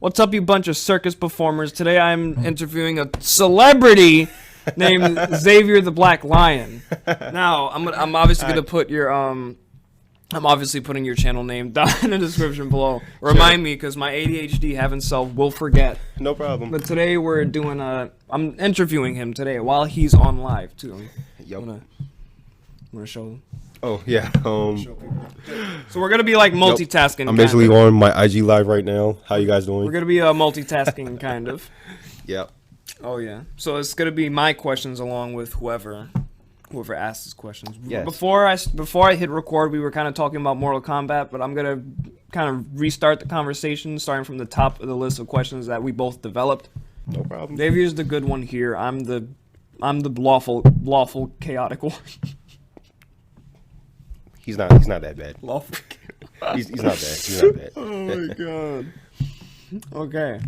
What's up, you bunch of circus performers? Today I'm interviewing a celebrity named Xavier the Black Lion. Now, I'm obviously gonna put your I'm obviously putting your channel name down in the description below. Remind me, because my ADHD having self will forget. No problem. But today we're doing I'm interviewing him today while he's on live too. Yep. I'm gonna show them. Oh yeah. Show people. So we're gonna be like multitasking. I'm basically on my IG live right now. How you guys doing? We're gonna be multitasking kind of. Yep. Oh yeah. So it's gonna be my questions along with whoever asks his questions. Yes. Before I hit record, we were kind of talking about Mortal Kombat, but I'm gonna kind of restart the conversation, starting from the top of the list of questions that we both developed. No problem. Xavier's the good one here. I'm the lawful chaotic one. He's not that bad. Lawful. He's not bad. He's not bad. Oh my god. Okay.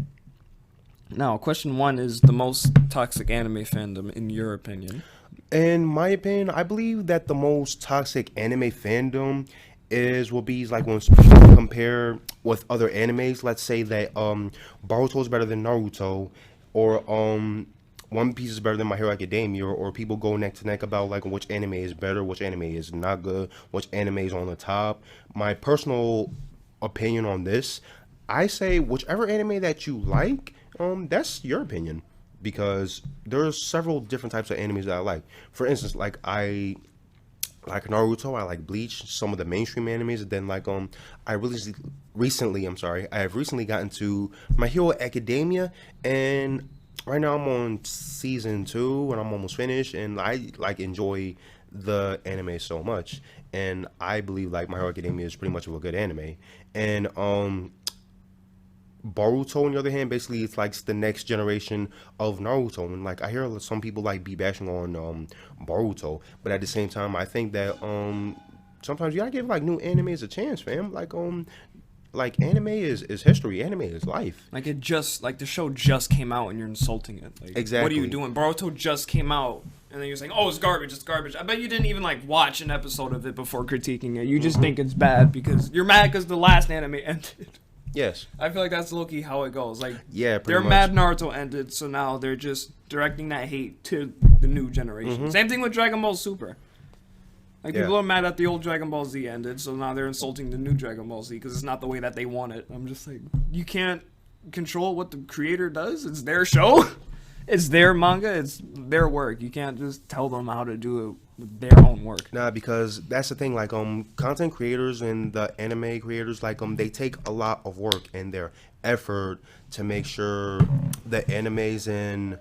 Now, question one is the most toxic anime fandom in your opinion. In my opinion, I believe that the most toxic anime fandom will be like when people compare with other animes. Let's say that Boruto is better than Naruto, or One Piece is better than My Hero Academia, or people go neck to neck about like which anime is better, which anime is not good, which anime is on the top. My personal opinion on this, I say whichever anime that you like, that's your opinion, because there's several different types of animes that I like. For instance, like I like Naruto, I like Bleach, some of the mainstream animes, and then like I have recently gotten to My Hero Academia, and right now I'm on season 2 and I'm almost finished, and I like enjoy the anime so much, and I believe like My Hero Academia is pretty much of a good anime. And Boruto, on the other hand, basically it's like the next generation of Naruto, and like I hear some people like be bashing on Boruto, but at the same time I think that sometimes you gotta give like new animes a chance, fam. Like anime is history, anime is life. Like the show just came out and you're insulting it. Like, exactly. What are you doing? Boruto just came out and then you're saying, "Oh, it's garbage, it's garbage." I bet you didn't even like watch an episode of it before critiquing it. You just think it's bad because you're mad because the last anime ended. Yes. I feel like that's low-key how it goes. Like, yeah, they're much. mad Naruto ended, so now they're just directing that hate to the new generation. Same thing with Dragon Ball Super. Like, people are mad that the old Dragon Ball Z ended, so now they're insulting the new Dragon Ball Z because it's not the way that they want it. I'm just like, you can't control what the creator does. It's their show. It's their manga. It's their work. You can't just tell them how to do it with their own work. Nah, because that's the thing. Like, content creators and the anime creators, like, they take a lot of work and their effort to make sure the animes and,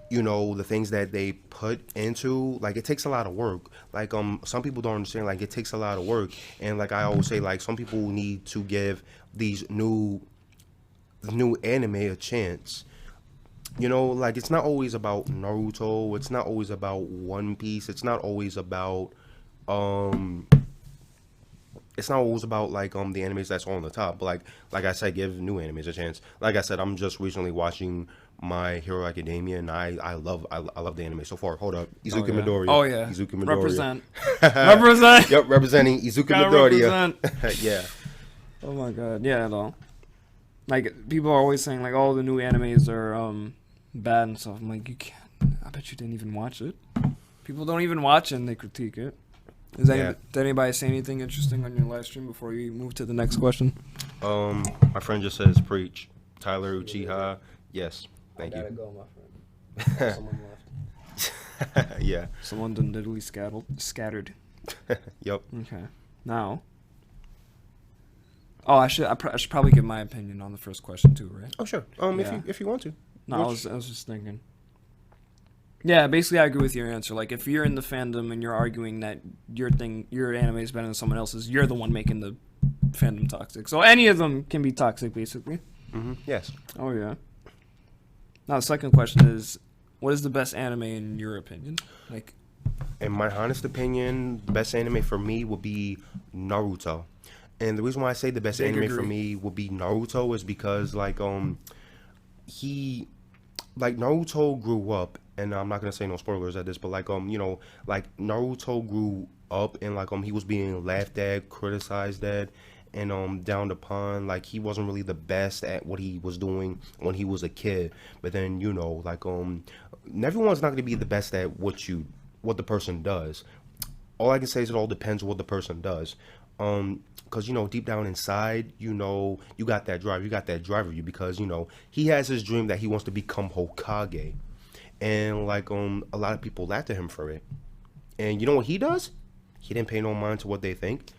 you know, the things that they put into, like, it takes a lot of work. Like, some people don't understand, like, it takes a lot of work. And like I always say, like, some people need to give these new anime a chance. You know, like, it's not always about Naruto, it's not always about One Piece, it's not always about like the animes that's on the top. But like I said, give new animes a chance. Like I said, I'm just recently watching My Hero Academia, and I love the anime so far. Hold up, Izuku Midoriya. Oh yeah, Izuku Midoriya. Represent. Represent. Yep, representing Izuku Midoriya. Yeah. Oh my god, yeah, though. Like, people are always saying like, "Oh, the new animes are bad and stuff." I'm like, you can't. I bet you didn't even watch it. People don't even watch it and they critique it. Did anybody say anything interesting on your live stream before you move to the next question? My friend just says preach. Tyler Uchiha. Yes, thank you. I gotta go, my friend. Someone left. Yeah. Someone done literally scattered. Yep. Okay. Now. Oh, I should probably give my opinion on the first question too, right? Oh sure. If you want to. No, I was just thinking. Yeah, basically I agree with your answer. Like, if you're in the fandom and you're arguing that your anime is better than someone else's, you're the one making the fandom toxic. So any of them can be toxic, basically. Yes. Oh yeah. Now the second question is, what is the best anime in your opinion? Like, in my honest opinion, the best anime for me would be Naruto. And the reason why I say the best anime for me would be Naruto is because Naruto grew up, and I'm not gonna say no spoilers at this, but Naruto grew up and he was being laughed at, criticized at, and down the pond, like he wasn't really the best at what he was doing when he was a kid. But then like everyone's not gonna be the best at what the person does. All I can say is it all depends on what the person does. Because deep down inside, you got that drive, you got that drive of you, because he has his dream that he wants to become Hokage, and like a lot of people laughed at him for it. And you know what he does? He didn't pay no mind to what they think.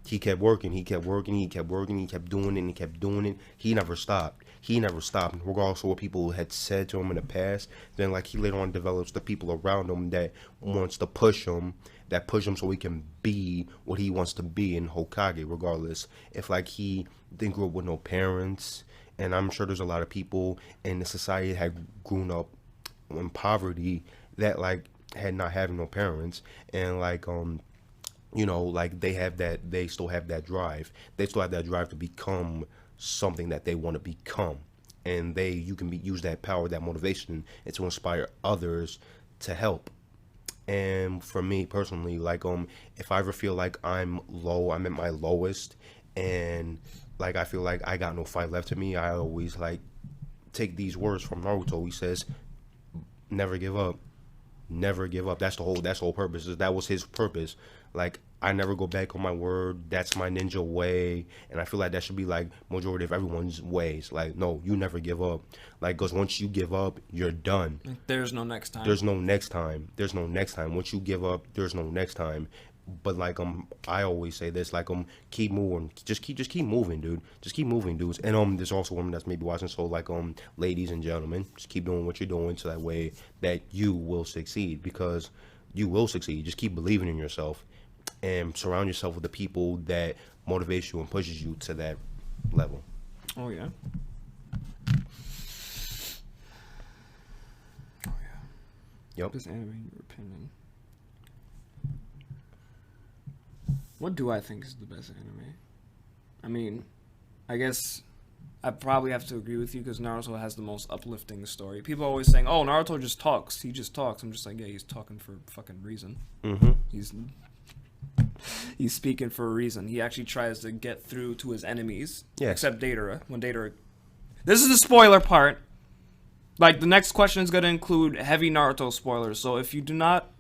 He kept working, he kept working, he kept working, he kept doing it, and he kept doing it. He never stopped. He never stopped, regardless of what people had said to him in the past. Then, like, he later on develops the people around him that wants to push him, so he can be what he wants to be in Hokage, regardless. If, like, he didn't grow up with no parents, and I'm sure there's a lot of people in the society that had grown up in poverty that, like, had not having no parents, and, like, like they still have that drive. They still have that drive to become something that they want to become, and you can use that power, that motivation, and to inspire others to help. And for me personally, like if I ever feel like I'm low, I'm at my lowest, and like I feel like I got no fight left in me, I always like take these words from Naruto. He says, "Never give up." Never give up. That's the whole purpose. That was his purpose. Like, I never go back on my word. That's my ninja way. And I feel like that should be like majority of everyone's ways. Like, no, you never give up. Like, because once you give up, you're done. There's no next time. There's no next time. There's no next time. Once you give up, there's no next time. But like I always say this, like keep moving, just keep moving, dude. Just keep moving, dudes. And there's also women that's maybe watching, so like ladies and gentlemen, just keep doing what you're doing, so that way that you will succeed, because you will succeed. Just keep believing in yourself, and surround yourself with the people that motivates you and pushes you to that level. Oh yeah. Oh yeah. Yep. This anime, in your opinion. What do I think is the best anime? I mean, I guess I probably have to agree with you, because Naruto has the most uplifting story. People are always saying, "Oh, Naruto just talks. He just talks." I'm just like, yeah, he's talking for a fucking reason. Mm-hmm. He's speaking for a reason. He actually tries to get through to his enemies. Yes. Except Datara. This is the spoiler part. Like, the next question is going to include heavy Naruto spoilers. So if you do not...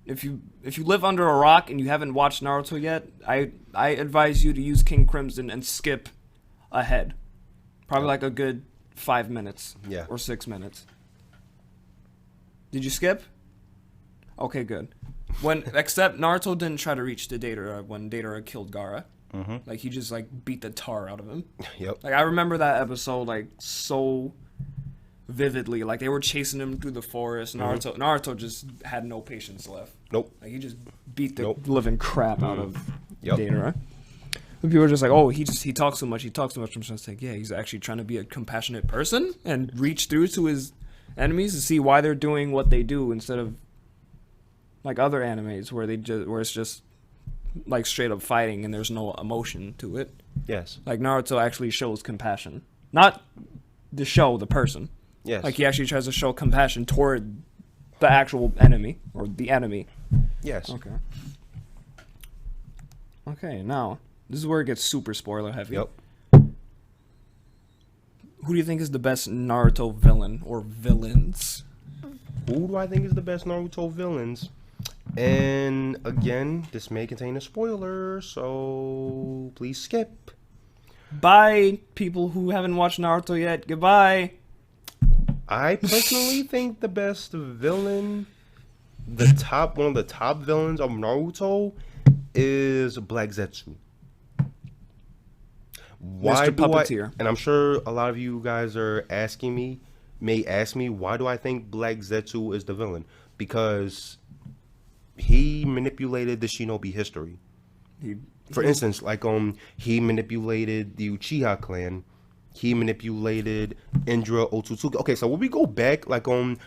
If you live under a rock and you haven't watched Naruto yet, I advise you to use King Crimson and skip ahead. Probably like a good 5 minutes. Yeah. Or 6 minutes. Did you skip? Okay, good. Except Naruto didn't try to reach the Datara when Datara killed Gaara. Mm-hmm. Like, he just like beat the tar out of him. Yep. Like, I remember that episode like so vividly. Like, they were chasing him through the forest. Naruto just had no patience left. Nope. Like, he just beat the living crap out of Yep. Datara. And people are just like, "Oh, he talks too much. He talks too much." I'm just like, yeah, he's actually trying to be a compassionate person and reach through to his enemies to see why they're doing what they do, instead of like other animes where it's just like straight up fighting and there's no emotion to it. Yes. Like, Naruto actually shows compassion, not the person. Yes. Like, he actually tries to show compassion toward the actual enemy, or the enemy. Yes. Okay, now this is where it gets super spoiler heavy. Yep. Who do you think is the best Naruto villain or villains? Who do I think is the best Naruto villains? And again, this may contain a spoiler, so please skip. Bye, people who haven't watched Naruto yet. Goodbye. I personally think the best villain, one of the top villains of Naruto, is Black Zetsu. Why Mr. Puppeteer. And I'm sure a lot of you guys may ask me, why do I think Black Zetsu is the villain? Because he manipulated the Shinobi history. For instance, like he manipulated the Uchiha clan. He manipulated Indra Otsutsuki. Okay, so when we go back, like Hagoromo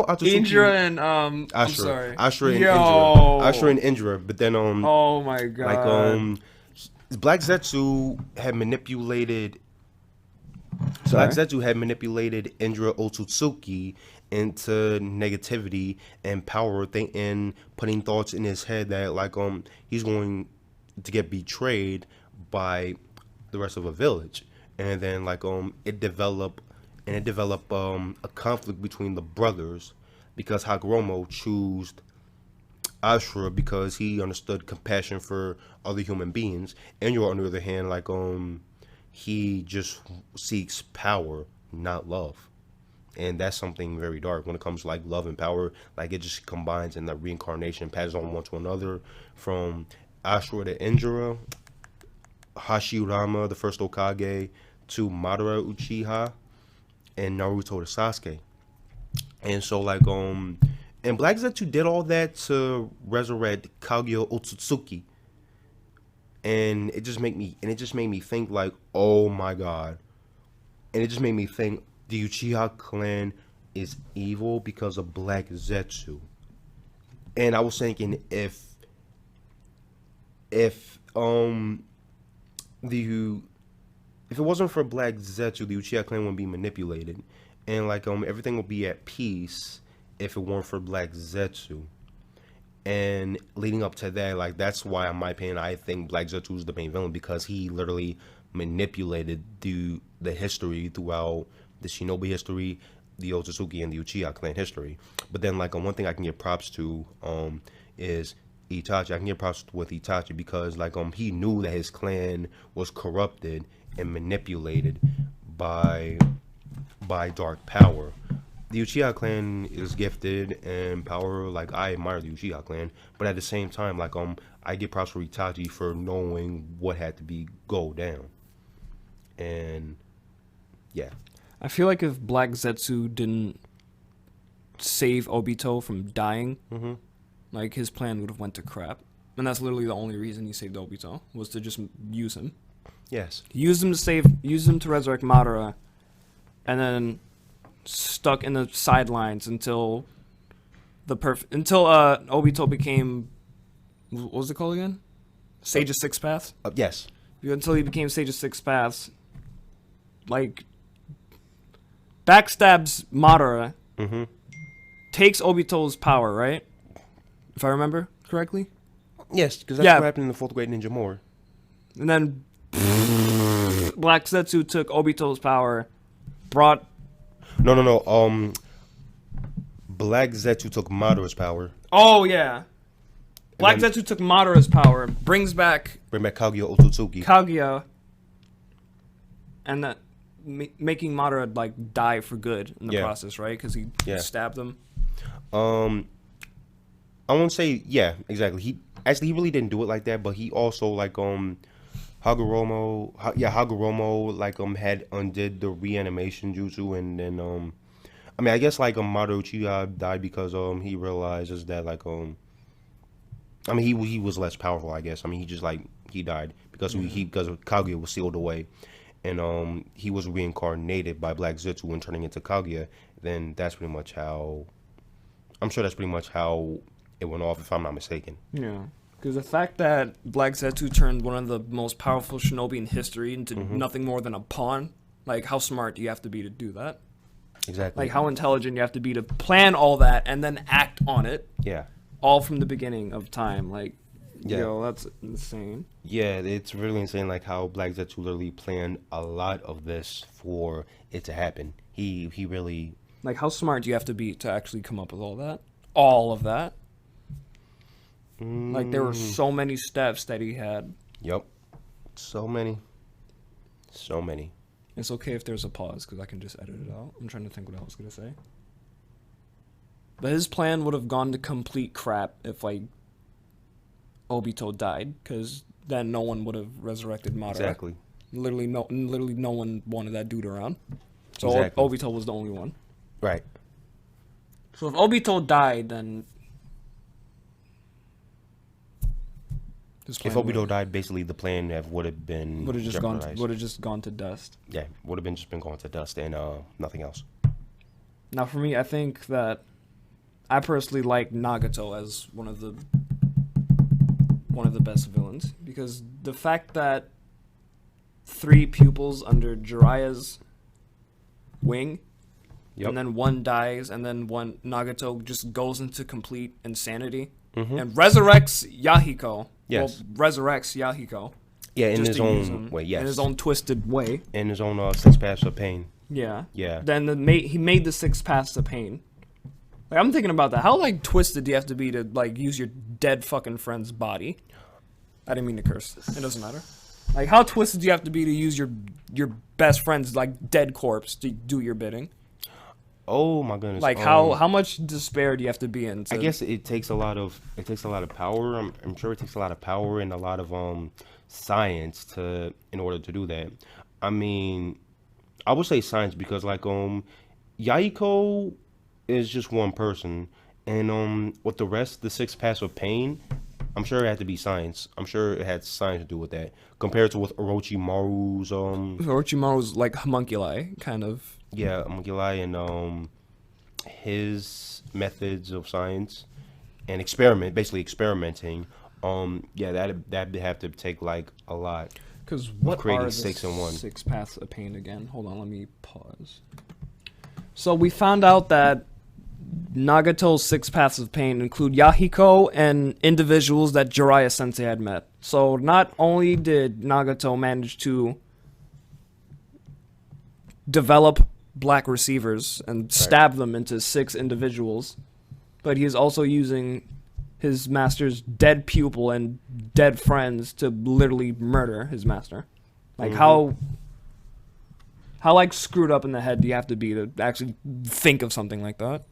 Otsutsuki, Indra and Ashura, I'm sorry. Ashura and Yo. Indra, Ashura and Indra. But then oh my god, like Black Zetsu had manipulated. Black Zetsu had manipulated Indra Otsutsuki into negativity and power, and putting thoughts in his head that like he's going to get betrayed by the rest of a village, and then like it developed a conflict between the brothers because Hagoromo chose Ashura because he understood compassion for other human beings, and Yor, on the other hand, like he just seeks power, not love. And that's something very dark when it comes to like love and power. Like it just combines, and that reincarnation passes on one to another from Ashura to Indra, Hashirama, the first Hokage, to Madara Uchiha, and Naruto to Sasuke. And so like and Black Zetsu did all that to resurrect Kaguya Otsutsuki. And it just made me think like, oh my god. And it just made me think the Uchiha clan is evil because of Black Zetsu. And I was thinking if it wasn't for Black Zetsu, the Uchiha clan would be manipulated, and like everything would be at peace if it weren't for Black Zetsu. And leading up to that, like that's why, in my opinion, I think Black Zetsu is the main villain, because he literally manipulated the history throughout the Shinobi history, the Otsutsuki, and the Uchiha clan history. But then like one thing I can give props to is Itachi. I can give props with Itachi because like he knew that his clan was corrupted and manipulated by dark power. The Uchiha clan is gifted in power. Like I admire the Uchiha clan, but at the same time, like I give props for Itachi for knowing what had to go down. And yeah, I feel like if Black Zetsu didn't save Obito from dying, like his plan would have went to crap. And that's literally the only reason he saved Obito, was to just use him. Yes. Use him to resurrect Madara, and then stuck in the sidelines until Obito became, what was it called again? Sage of Six Paths? Yes. Until he became Sage of Six Paths, like backstabs Madara, takes Obito's power, right? If I remember correctly. Yes, because that's what happened in the Fourth Great Ninja War. And then Black Zetsu took Obito's power, brought... No. Black Zetsu took Madara's power. Oh, yeah. Black Zetsu took Madara's power, bring back Kaguya Otsutsuki. Kaguya, and that making Madara like die for good in the process, right? Because he stabbed him. I won't say exactly. He really didn't do it like that, but he also like Hagoromo like had undid the reanimation jutsu, and then I mean I guess like Madara Uchiha died because he realizes that like I mean he was less powerful, I guess. I mean he just like he died because because Kaguya was sealed away, and he was reincarnated by Black Zetsu and turning into Kaguya. Then that's pretty much how it went off, if I'm not mistaken. Yeah. Because the fact that Black Zetsu turned one of the most powerful shinobi in history into nothing more than a pawn, like, how smart do you have to be to do that? Exactly. Like, how intelligent you have to be to plan all that and then act on it. Yeah. All from the beginning of time. Like, yo, that's insane. Yeah, it's really insane, like, how Black Zetsu literally planned a lot of this for it to happen. He really... Like, how smart do you have to be to actually come up with all that? All of that? Like, there were so many steps that he had. Yep. So many. It's okay if there's a pause, because I can just edit it out. I'm trying to think what I was going to say. But his plan would have gone to complete crap if, like, Obito died, because then no one would have resurrected Madara. Exactly. Literally no one wanted that dude around. So exactly. Obito was the only one. Right. So if Obito died, then... If Obito died, basically the plan would have been just gone to dust. Yeah, would have just been going to dust and nothing else. Now, for me, I think that I personally like Nagato as one of the best villains, because the fact that 3 pupils under Jiraiya's wing, and then one dies, and then Nagato just goes into complete insanity and resurrects Yahiko. Yes. Well, resurrects Yahiko. Yeah, in just his to use own him way. Yes. in his own twisted way. In his own 6 paths of pain. Yeah. Yeah. Then he made the 6 paths to pain. Like, I'm thinking about that. How like twisted do you have to be to like use your dead fucking friend's body? I didn't mean to curse. It doesn't matter. Like, how twisted do you have to be to use your best friend's like dead corpse to do your bidding? Oh my goodness. Like, how much despair do you have to be in? I guess it takes a lot of power. I'm sure it takes a lot of power and a lot of science in order to do that. I mean, I would say science because like Yahiko is just one person, and with the rest, the 6 paths of pain, I'm sure it had to be science. I'm sure it had science to do with that compared to with Orochimaru's Orochimaru's like homunculi kind of. Yeah, homunculi and his methods of science and basically experimenting. Yeah, that'd have to take like a lot. Because what creating are the 6 in 1? 6 paths of pain again? Hold on, let me pause. So we found out that Nagato's 6 paths of pain include Yahiko and individuals that Jiraiya Sensei had met. So not only did Nagato manage to develop black receivers and stab them into 6 individuals, but he is also using his master's dead pupil and dead friends to literally murder his master. Like how like screwed up in the head do you have to be to actually think of something like that?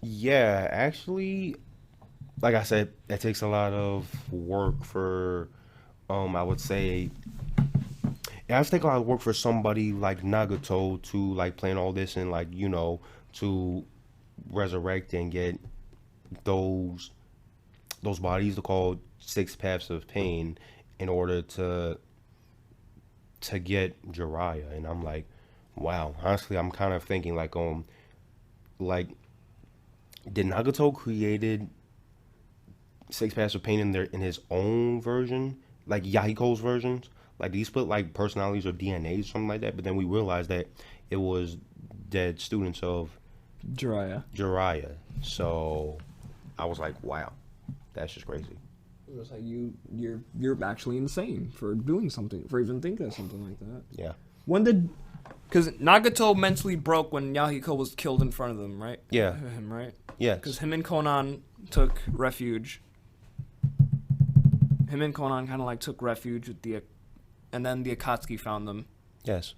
Yeah, actually, like I said, that takes a lot of work for, I would say, it has to take a lot of work for somebody like Nagato to like plan all this and like, to resurrect and get those bodies called 6 paths of pain in order to get Jiraiya. And I'm like, wow, honestly, I'm kind of thinking like, did Nagato created 6 paths of pain in his own version, like Yahiko's versions? Like, did he split like personalities or DNA or something like that? But then we realized that it was dead students of Jiraiya. So I was like, wow, that's just crazy. It was like you're actually insane for doing something, for even thinking of something like that. Yeah. Because Nagato mentally broke when Yahiko was killed in front of them, right? Yeah. Him, right? Yeah. Because him and Konan took refuge. Him and Konan kind of like took refuge with and then the Akatsuki found them. Yes.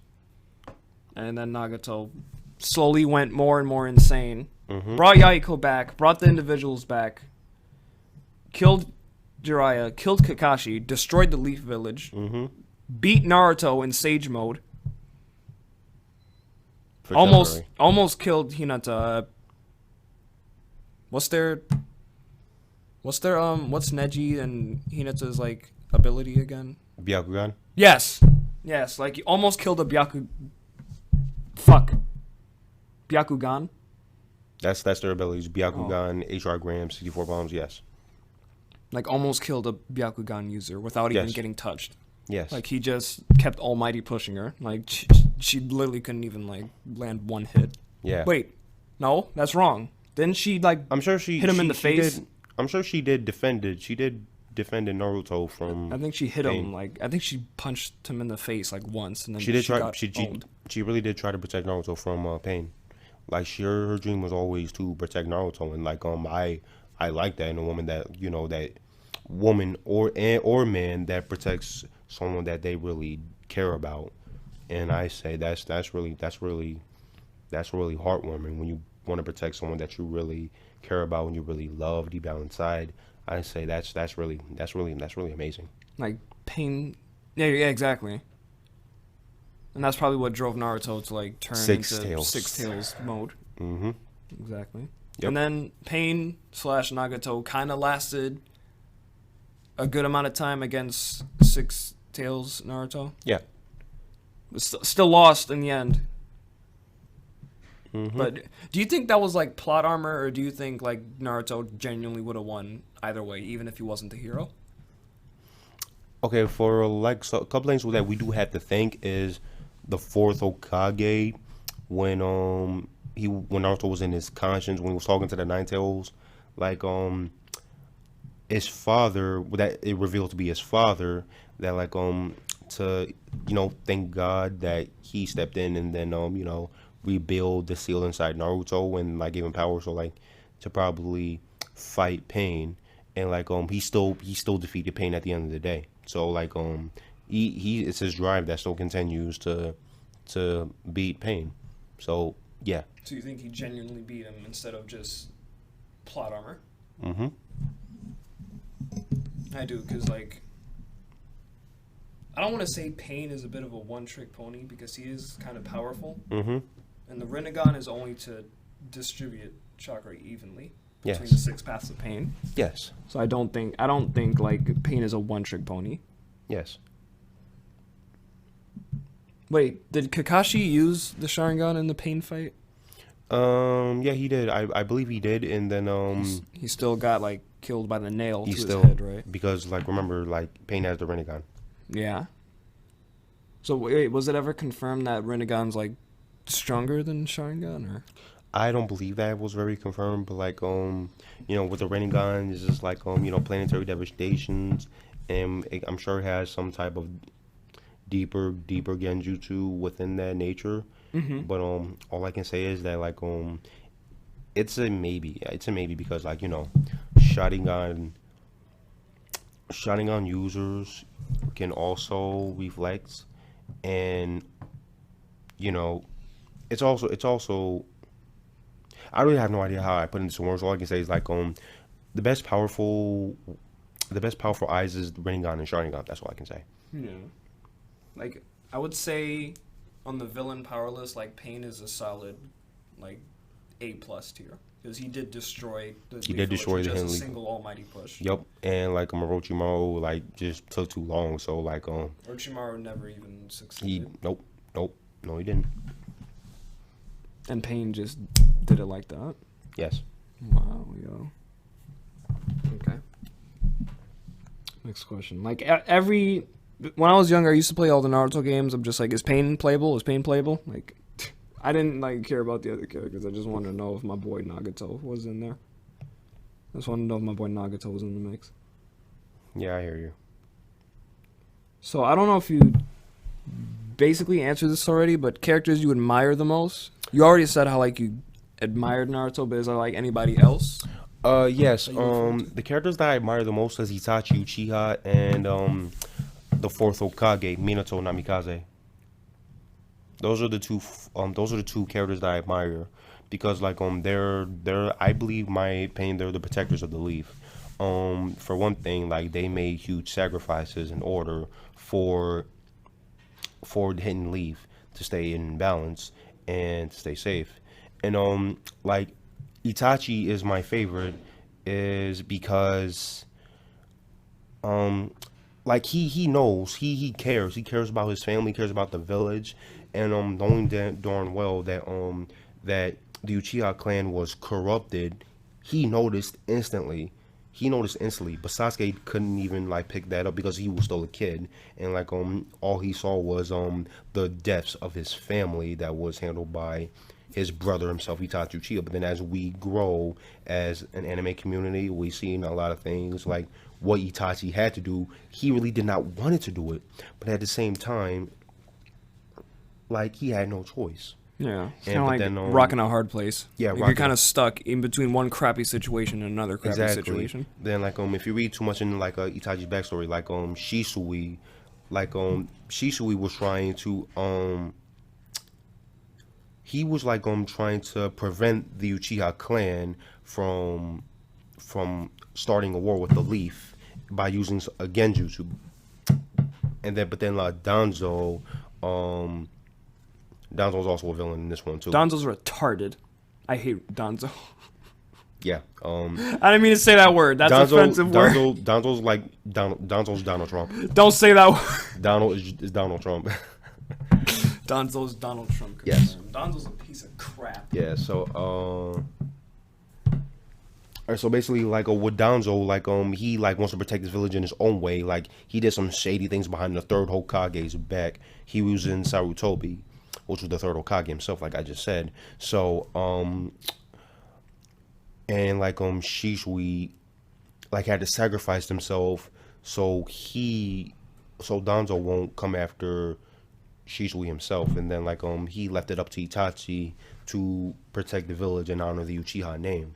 And then Nagato slowly went more and more insane. Mm-hmm. Brought Yahiko back, brought the individuals back, killed Jiraiya, killed Kakashi, destroyed the Leaf Village, beat Naruto in Sage Mode, almost killed Hinata. What's Neji and Hinata's like ability again? Byakugan? Yes, like he almost killed a Byakugan. That's their abilities. Byakugan, HR Graham, 64 bombs, yes. Like almost killed a Byakugan user without even getting touched. Yes. Like he just kept Almighty pushing her. Like she literally couldn't even like land one hit. Yeah. Wait, no, that's wrong. Didn't she like? I'm sure she hit him in the face. I'm sure she did defended. She did defended Naruto from. I think she hit him like. I think she punched him in the face like once, and then she really did try to protect Naruto from pain. Like her dream was always to protect Naruto, and like I like that in a woman that that woman or man that protects someone that they really care about. And I say that's really heartwarming when you want to protect someone that you really care about and you really love deep down inside. I say that's really amazing. Like pain, yeah, exactly. And that's probably what drove Naruto to like turn into Six Tails mode. Mm-hmm. Exactly. Yep. And then Pain / Nagato kind of lasted a good amount of time against Six Tails Naruto. Yeah. Still lost in the end. Mm-hmm. But do you think that was like plot armor, or do you think like Naruto genuinely would have won either way, even if he wasn't the hero? Okay, for like a couple things that we do have to think is the fourth Hokage when Naruto was in his conscience, when he was talking to the Nine Tails, like his father, that it revealed to be his father, that like to thank God that he stepped in and then rebuild the seal inside Naruto and like gave him power, so like to probably fight Pain, and like he still defeated Pain at the end of the day. So like he it's his drive that still continues to beat Pain. So yeah. So you think he genuinely beat him instead of just plot armor? Mm-hmm. I do, because like I don't want to say Pain is a bit of a one-trick pony because he is kind of powerful, Mm-hmm. and the Rinnegan is only to distribute chakra evenly between Yes. the 6 paths of Pain. Yes. So I don't think like Pain is a one-trick pony. Yes. Wait, did Kakashi use the Sharingan in the Pain fight? Yeah, he did. I believe he did, and then He still got like killed by the nail to he his still head, right? because like remember like Pain has the Rinnegan. Yeah. So wait, was it ever confirmed that Rinnegan's like stronger than Sharingan, or? I don't believe that was very confirmed, but like with the Rinnegan, it's just like planetary devastations, and I'm sure it has some type of deeper genjutsu within that nature. Mm-hmm. But all I can say is that like it's a maybe. It's a maybe because like Sharingan users can also reflect, and it's also I really have no idea how I put it into words. All I can say is like the best powerful eyes is Rinnegan and Sharingan. That's all I can say. Yeah. Like I would say on the villain power list, like Pain is a solid like A+ tier because he did destroy the Hidden a Leaf. single almighty push. Yep, and like Orochimaru like just took too long, so like Orochimaru never even succeeded. no he didn't. And Pain just did it like that. Yes. Wow, yo. Okay. Next question. Like when I was younger, I used to play all the Naruto games. I'm just like, is Pain playable? Is Pain playable? Like, I didn't like care about the other characters. I just wanted to know if my boy Nagato was in there. I just wanted to know if my boy Nagato was in the mix. Yeah, I hear you. So I don't know if you basically answered this already, but characters you admire the most. You already said how like you admired Naruto, but is there like anybody else? Yes. Are you referring The characters that I admire the most is Itachi, Uchiha, and the fourth Hokage, Minato Namikaze. Those are the two. Those are the two characters that I admire because like they're I believe my opinion they're the protectors of the leaf. For one thing, like they made huge sacrifices in order for the hidden leaf to stay in balance and to stay safe. And like Itachi is my favorite is because like he knows he cares about his family, cares about the village, and knowing that darn well that that the Uchiha clan was corrupted, he noticed instantly. But Sasuke couldn't even like pick that up because he was still a kid, and like all he saw was the deaths of his family that was handled by his brother himself, Itachi Uchiha. But then as we grow as an anime community, we seen a lot of things like what Itachi had to do. He really did not want to do it, but at the same time, like he had no choice. Yeah, it's And kind of but like then, rocking a hard place. yeah, Like you're rocking- kind of stuck in between one crappy situation and another crappy situation. Then like if you read too much into like Itachi's backstory, like Shisui, like Shisui was trying to he was like trying to prevent the Uchiha clan from starting a war with the leaf by using a genjutsu. And then but then like Danzo's also a villain in this one too. Danzo's retarded. I hate Danzo. Yeah. I didn't mean to say that word. That's offensive word. Danzo's like Danzo's Donald Trump. Don't say that word. Donald is Donald Trump. Danzo's Donald Trump. Yes. Danzo's a piece of crap. Yeah. So alright, so basically like with Danzo, like he like wants to protect his village in his own way. Like he did some shady things behind the third Hokage's back. He was in Sarutobi, which was the third Hokage himself, like I just said. So and like Shisui, like had to sacrifice himself so Danzo won't come after Shisui himself, and then like he left it up to Itachi to protect the village and honor the Uchiha name.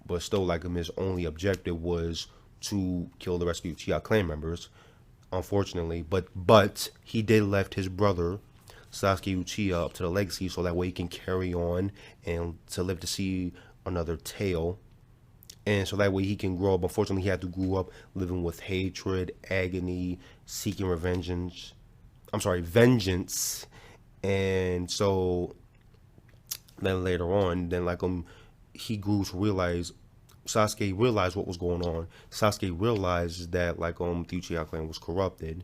But still, like his only objective was to kill the rest of the Uchiha clan members, unfortunately. But he did left his brother Sasuke Uchiha up to the legacy, so that way he can carry on and to live to see another tale, and so that way he can grow up. Unfortunately, he had to grow up living with hatred, agony, seeking vengeance, and so then later on, then like he grew to realize. Sasuke realized what was going on. Sasuke realized that like the Uchiha clan was corrupted,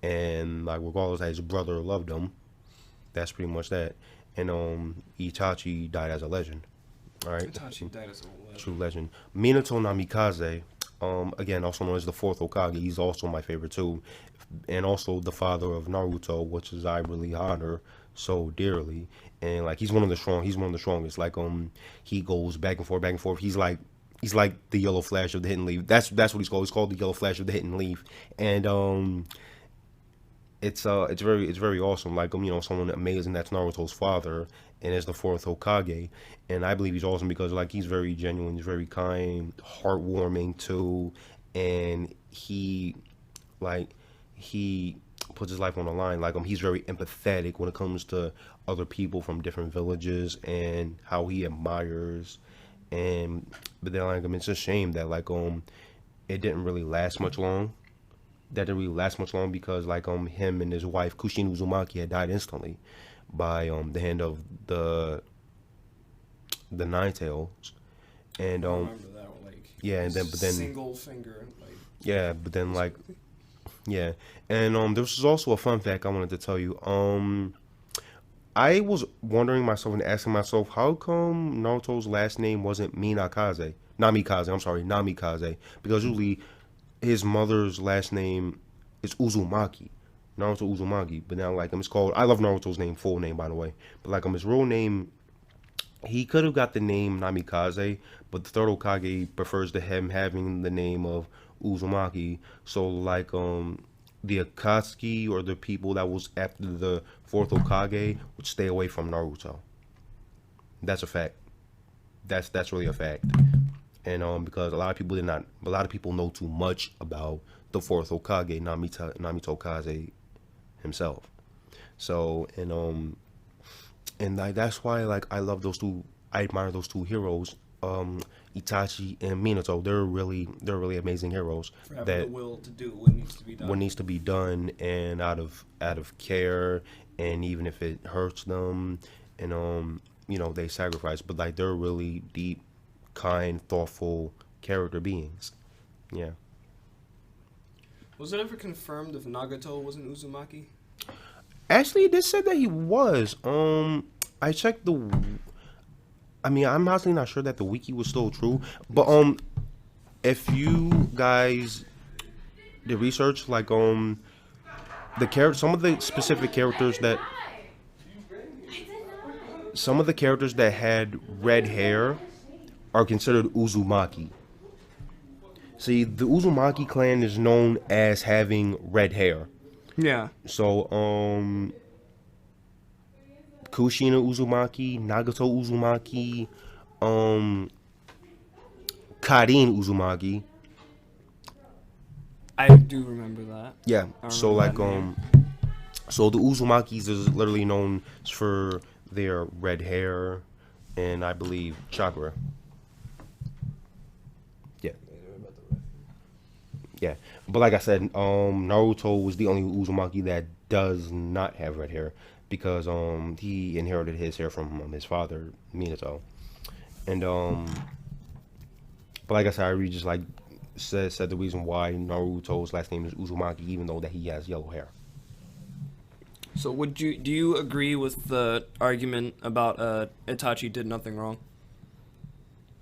and like regardless that his brother loved him, that's pretty much that. And Itachi died as a legend. All right. Itachi died as a legend. True legend. Minato Namikaze, again also known as the fourth Hokage. He's also my favorite too, and also the father of Naruto, which is I really honor so dearly. And like he's one of the strongest. Like he goes back and forth. He's like the yellow flash of the hidden leaf. That's what he's called. He's called the yellow flash of the hidden leaf. And it's very awesome. Like someone amazing that's Naruto's father and is the fourth Hokage. And I believe he's awesome because like he's very genuine, he's very kind, heartwarming too, and he puts his life on the line. Like he's very empathetic when it comes to other people from different villages and how he admires. But then like it's a shame that like it didn't really last much long. Because like him and his wife Kushin Uzumaki had died instantly by the hand of the Nine Tails. And I remember that one, like and then single finger, like and there was also a fun fact I wanted to tell you. I was wondering myself and asking myself, how come Naruto's last name wasn't Namikaze? Because usually his mother's last name is Uzumaki, Naruto Uzumaki. But now like it's called. I love Naruto's full name by the way. But like his real name, he could have got the name Namikaze, but the third Hokage prefers to him having the name of Uzumaki. So like the Akatsuki or the people that was after the fourth Hokage would stay away from Naruto. That's a fact. That's really a fact. And because a lot of people know too much about the fourth Hokage, Namito Kaze himself. So and that's why like I love those two. I admire those two heroes, Itachi and Minato. They're really amazing heroes. For having the will to do what needs to be done. And out of care, and even if it hurts them, and they sacrifice. But like they're really deep, kind, thoughtful character beings. Yeah. Was it ever confirmed if Nagato was an Uzumaki? Actually, they said that he was. I checked I'm honestly not sure that the wiki was still true, but if you guys did research, like some of the specific characters that had red hair are considered Uzumaki. See, the Uzumaki clan is known as having red hair. Yeah. So, Kushina Uzumaki, Nagato Uzumaki, Karin Uzumaki. I do remember that. Yeah. So like so the Uzumakis is literally known for their red hair and I believe chakra. Yeah. Yeah. But like I said, Naruto was the only Uzumaki that does not have red hair. Because he inherited his hair from his father, Minato. And but like I said, I really just like said the reason why Naruto's last name is Uzumaki, even though that he has yellow hair. So do you agree with the argument about Itachi did nothing wrong?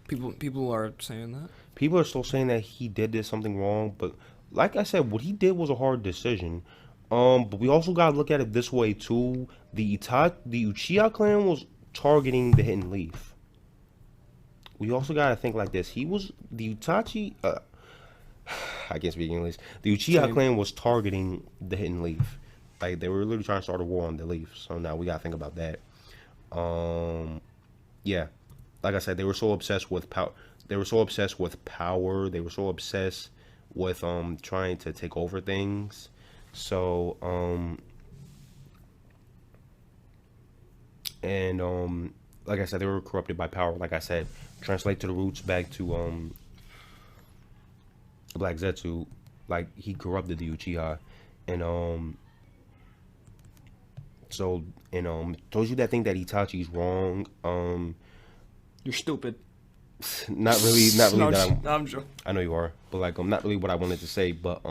People are saying that. People are still saying that he did something wrong, but like I said, what he did was a hard decision. But we also gotta look at it this way too. The Uchiha clan was targeting the Hidden Leaf. We also gotta think like this. He was the Itachi. I can't speak English. The Uchiha Same. clan was targeting the Hidden Leaf. Like they were literally trying to start a war on the Leaf. So now we gotta think about that. Yeah, like I said, they were so obsessed with power. They were so obsessed with power. They were so obsessed with trying to take over things. So and like I said, they were corrupted by power. Like I said, translate to the roots back to Black Zetsu, like he corrupted the Uchiha, and so and those you that think that Itachi's wrong, You're stupid. not really No, that I'm joking. I know you are, but like not really what I wanted to say, but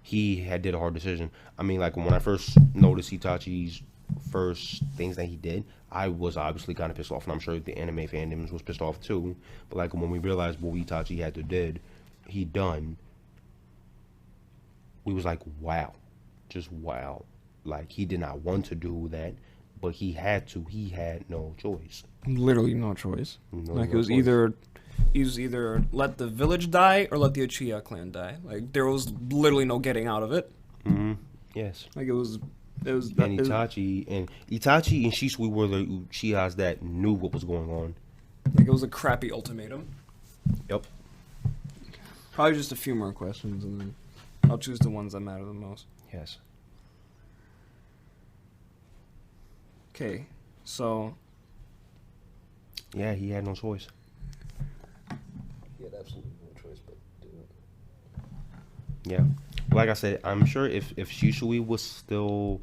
he had did a hard decision. I mean, like when I first noticed Itachi's first things that he did, I was obviously kind of pissed off, and I'm sure the anime fandoms was pissed off too. But like when we realized what Itachi had to did, he done, we was like, wow, just wow. Like he did not want to do that, but he had to. He had no choice. Literally no choice. No Like it real was choice. either let the village die or let the Uchiha clan die. Like there was literally no getting out of it. Yes. Like it was And Itachi and Shisui were the Uchihas that knew what was going on. like it was a crappy ultimatum. Yep. Probably just a few more questions, and then I'll choose the ones that matter the most. Yes. Okay, so Yeah, he had no choice. He had absolutely no choice but to do it. Yeah. Like I said, I'm sure if Shisui was still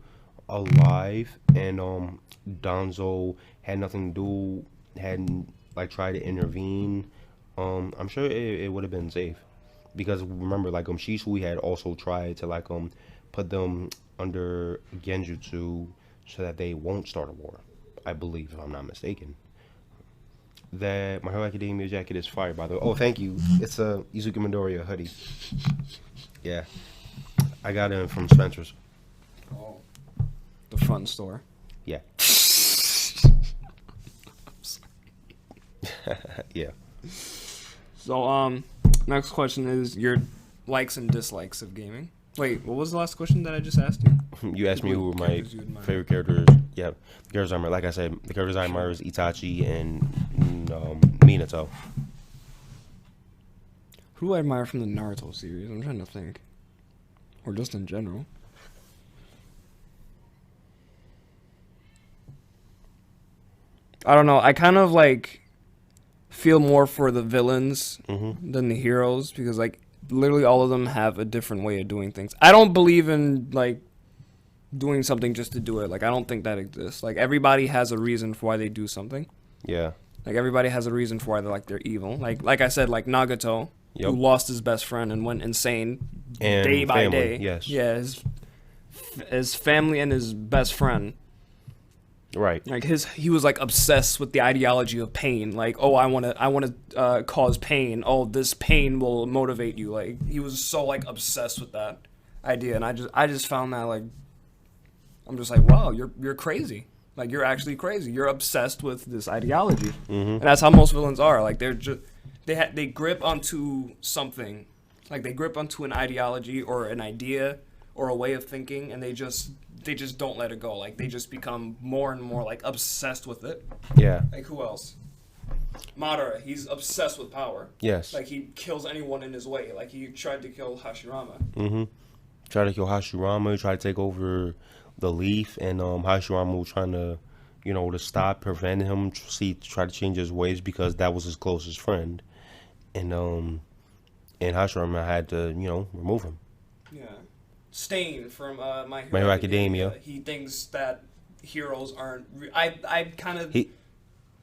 alive and Danzo had nothing to do, hadn't like tried to intervene, I'm sure it would have been safe. Because remember, like Shisui had also tried to like put them under Genjutsu so that they won't start a war. I believe, if I'm not mistaken. That My Hero Academia jacket is fire, by the way. Oh, thank you. It's a Izuku Midoriya hoodie. Yeah, I got it from Spencer's. oh, the fun store. Yeah. Yeah. So next question is your likes and dislikes of gaming. Wait, what was the last question that I just asked you? You asked me who were my Characters you admire. favorite characters. Yeah, the characters I admire. Like I said, the characters I admire is Itachi and Minato. Who do I admire from the Naruto series? I'm trying to think. Or just in general. I don't know. I kind of like feel more for the villains than the heroes because like literally all of them have a different way of doing things. I don't believe in like doing something just to do it. Like I don't think that exists. Like everybody has a reason for why they do something. Yeah. Like everybody has a reason for why they're evil. Like I said, like Nagato, Yep. who lost his best friend and went insane And day by family, day. yes. Yeah, his family and his best friend. Right. Like he was like obsessed with the ideology of pain. Like, oh, I want to cause pain. Oh, this pain will motivate you. Like he was so like obsessed with that idea, and I just found that like, I'm just like, wow, you're crazy. Like you're actually crazy. You're obsessed with this ideology, and that's how most villains are. Like they're just they grip onto something, like they grip onto an ideology or an idea or a way of thinking, and they just don't let it go. Like they just become more and more like obsessed with it. Yeah. Like who else? Madara, he's obsessed with power. Yes. Like he kills anyone in his way. Like he tried to kill Hashirama. Try to kill Hashirama, try to take over the leaf, and Hashirama was trying to, to stop, prevent him, try to change his ways because that was his closest friend, and Hashirama had to, remove him. Yeah. Stain from My Hero Academia. He thinks that heroes aren't. I kind of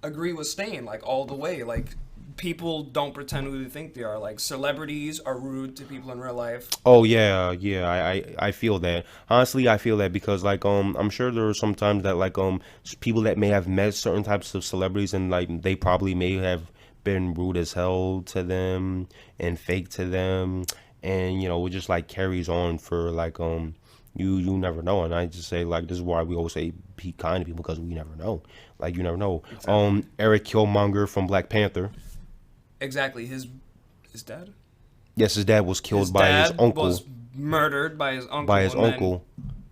agree with Stain like all the way. Like people don't pretend who they think they are. Like celebrities are rude to people in real life. Oh yeah, I feel that. Honestly, I feel that because like I'm sure there are some times that like people that may have met certain types of celebrities and like they probably may have been rude as hell to them and fake to them, and it just like carries on for like you never know. And I just say like this is why we always say be kind to people because we never know. Like you never know. Exactly. Eric Killmonger from Black Panther. Exactly. His dad. Yes, his dad was killed His by his dad uncle. was murdered by his uncle. By his and then- uncle,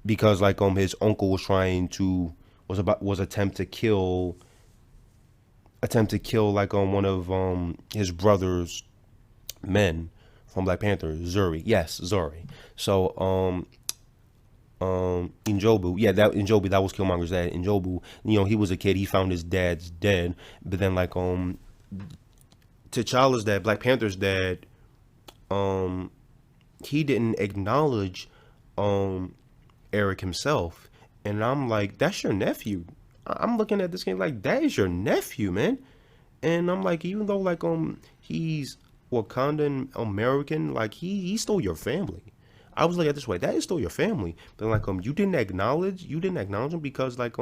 because like his uncle was trying to was attempt to kill like one of his brother's men from Black Panther, Zuri. Yes, Zuri. So Njobu, yeah, that was Killmonger's dad. Njobu, he was a kid. He found his dad's dead, but then like T'Challa's dad, Black Panther's dad, he didn't acknowledge Eric himself, and I'm like, that's your nephew. I'm looking at this game like, that is your nephew, man. And I'm like, even though like he's Wakandan American, like he stole your family. I was looking at it this way, that is still your family. But like you didn't acknowledge him because like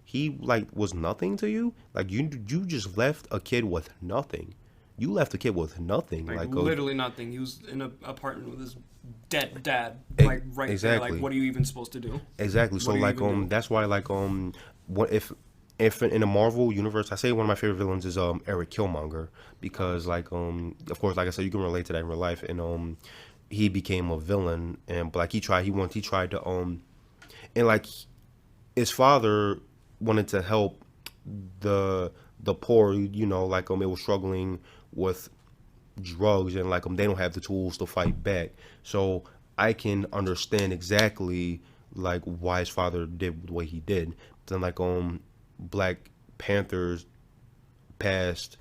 he like was nothing to you. Like you just left a kid with nothing. You left a kid with nothing. Like like literally nothing. He was in an apartment with his dead dad. Like right exactly. there. Like what are you even supposed to do? Exactly. So like that's why like what if in the Marvel universe, I say one of my favorite villains is Eric Killmonger, because like of course, like I said, you can relate to that in real life, and he became a villain, and like he tried to and like his father wanted to help the poor, like it was struggling with drugs, and like they don't have the tools to fight back. So I can understand exactly like why his father did the way he did. Then like Black Panthers passed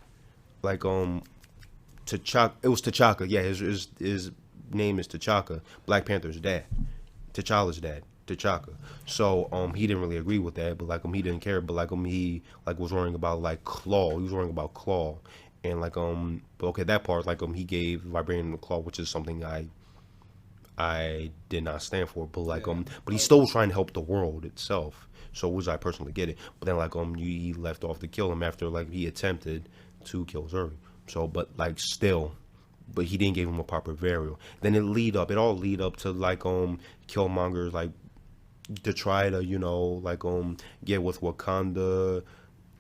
like T'Chaka. It was T'Chaka. Yeah, his name is T'Chaka. Black Panther's dad, T'Challa's dad, T'Chaka. So he didn't really agree with that, but like he didn't care. But like he like was worrying about like Claw. He was worrying about Claw, and like but okay, that part like he gave vibranium to Claw, which is something I did not stand for. But like but he's still trying to help the world itself. So which I personally get it. But then like he left off to kill him after like he attempted to kill Zuri. So but like still. But he didn't give him a proper burial. Then it all lead up to like Killmonger's like to try to like get with Wakanda,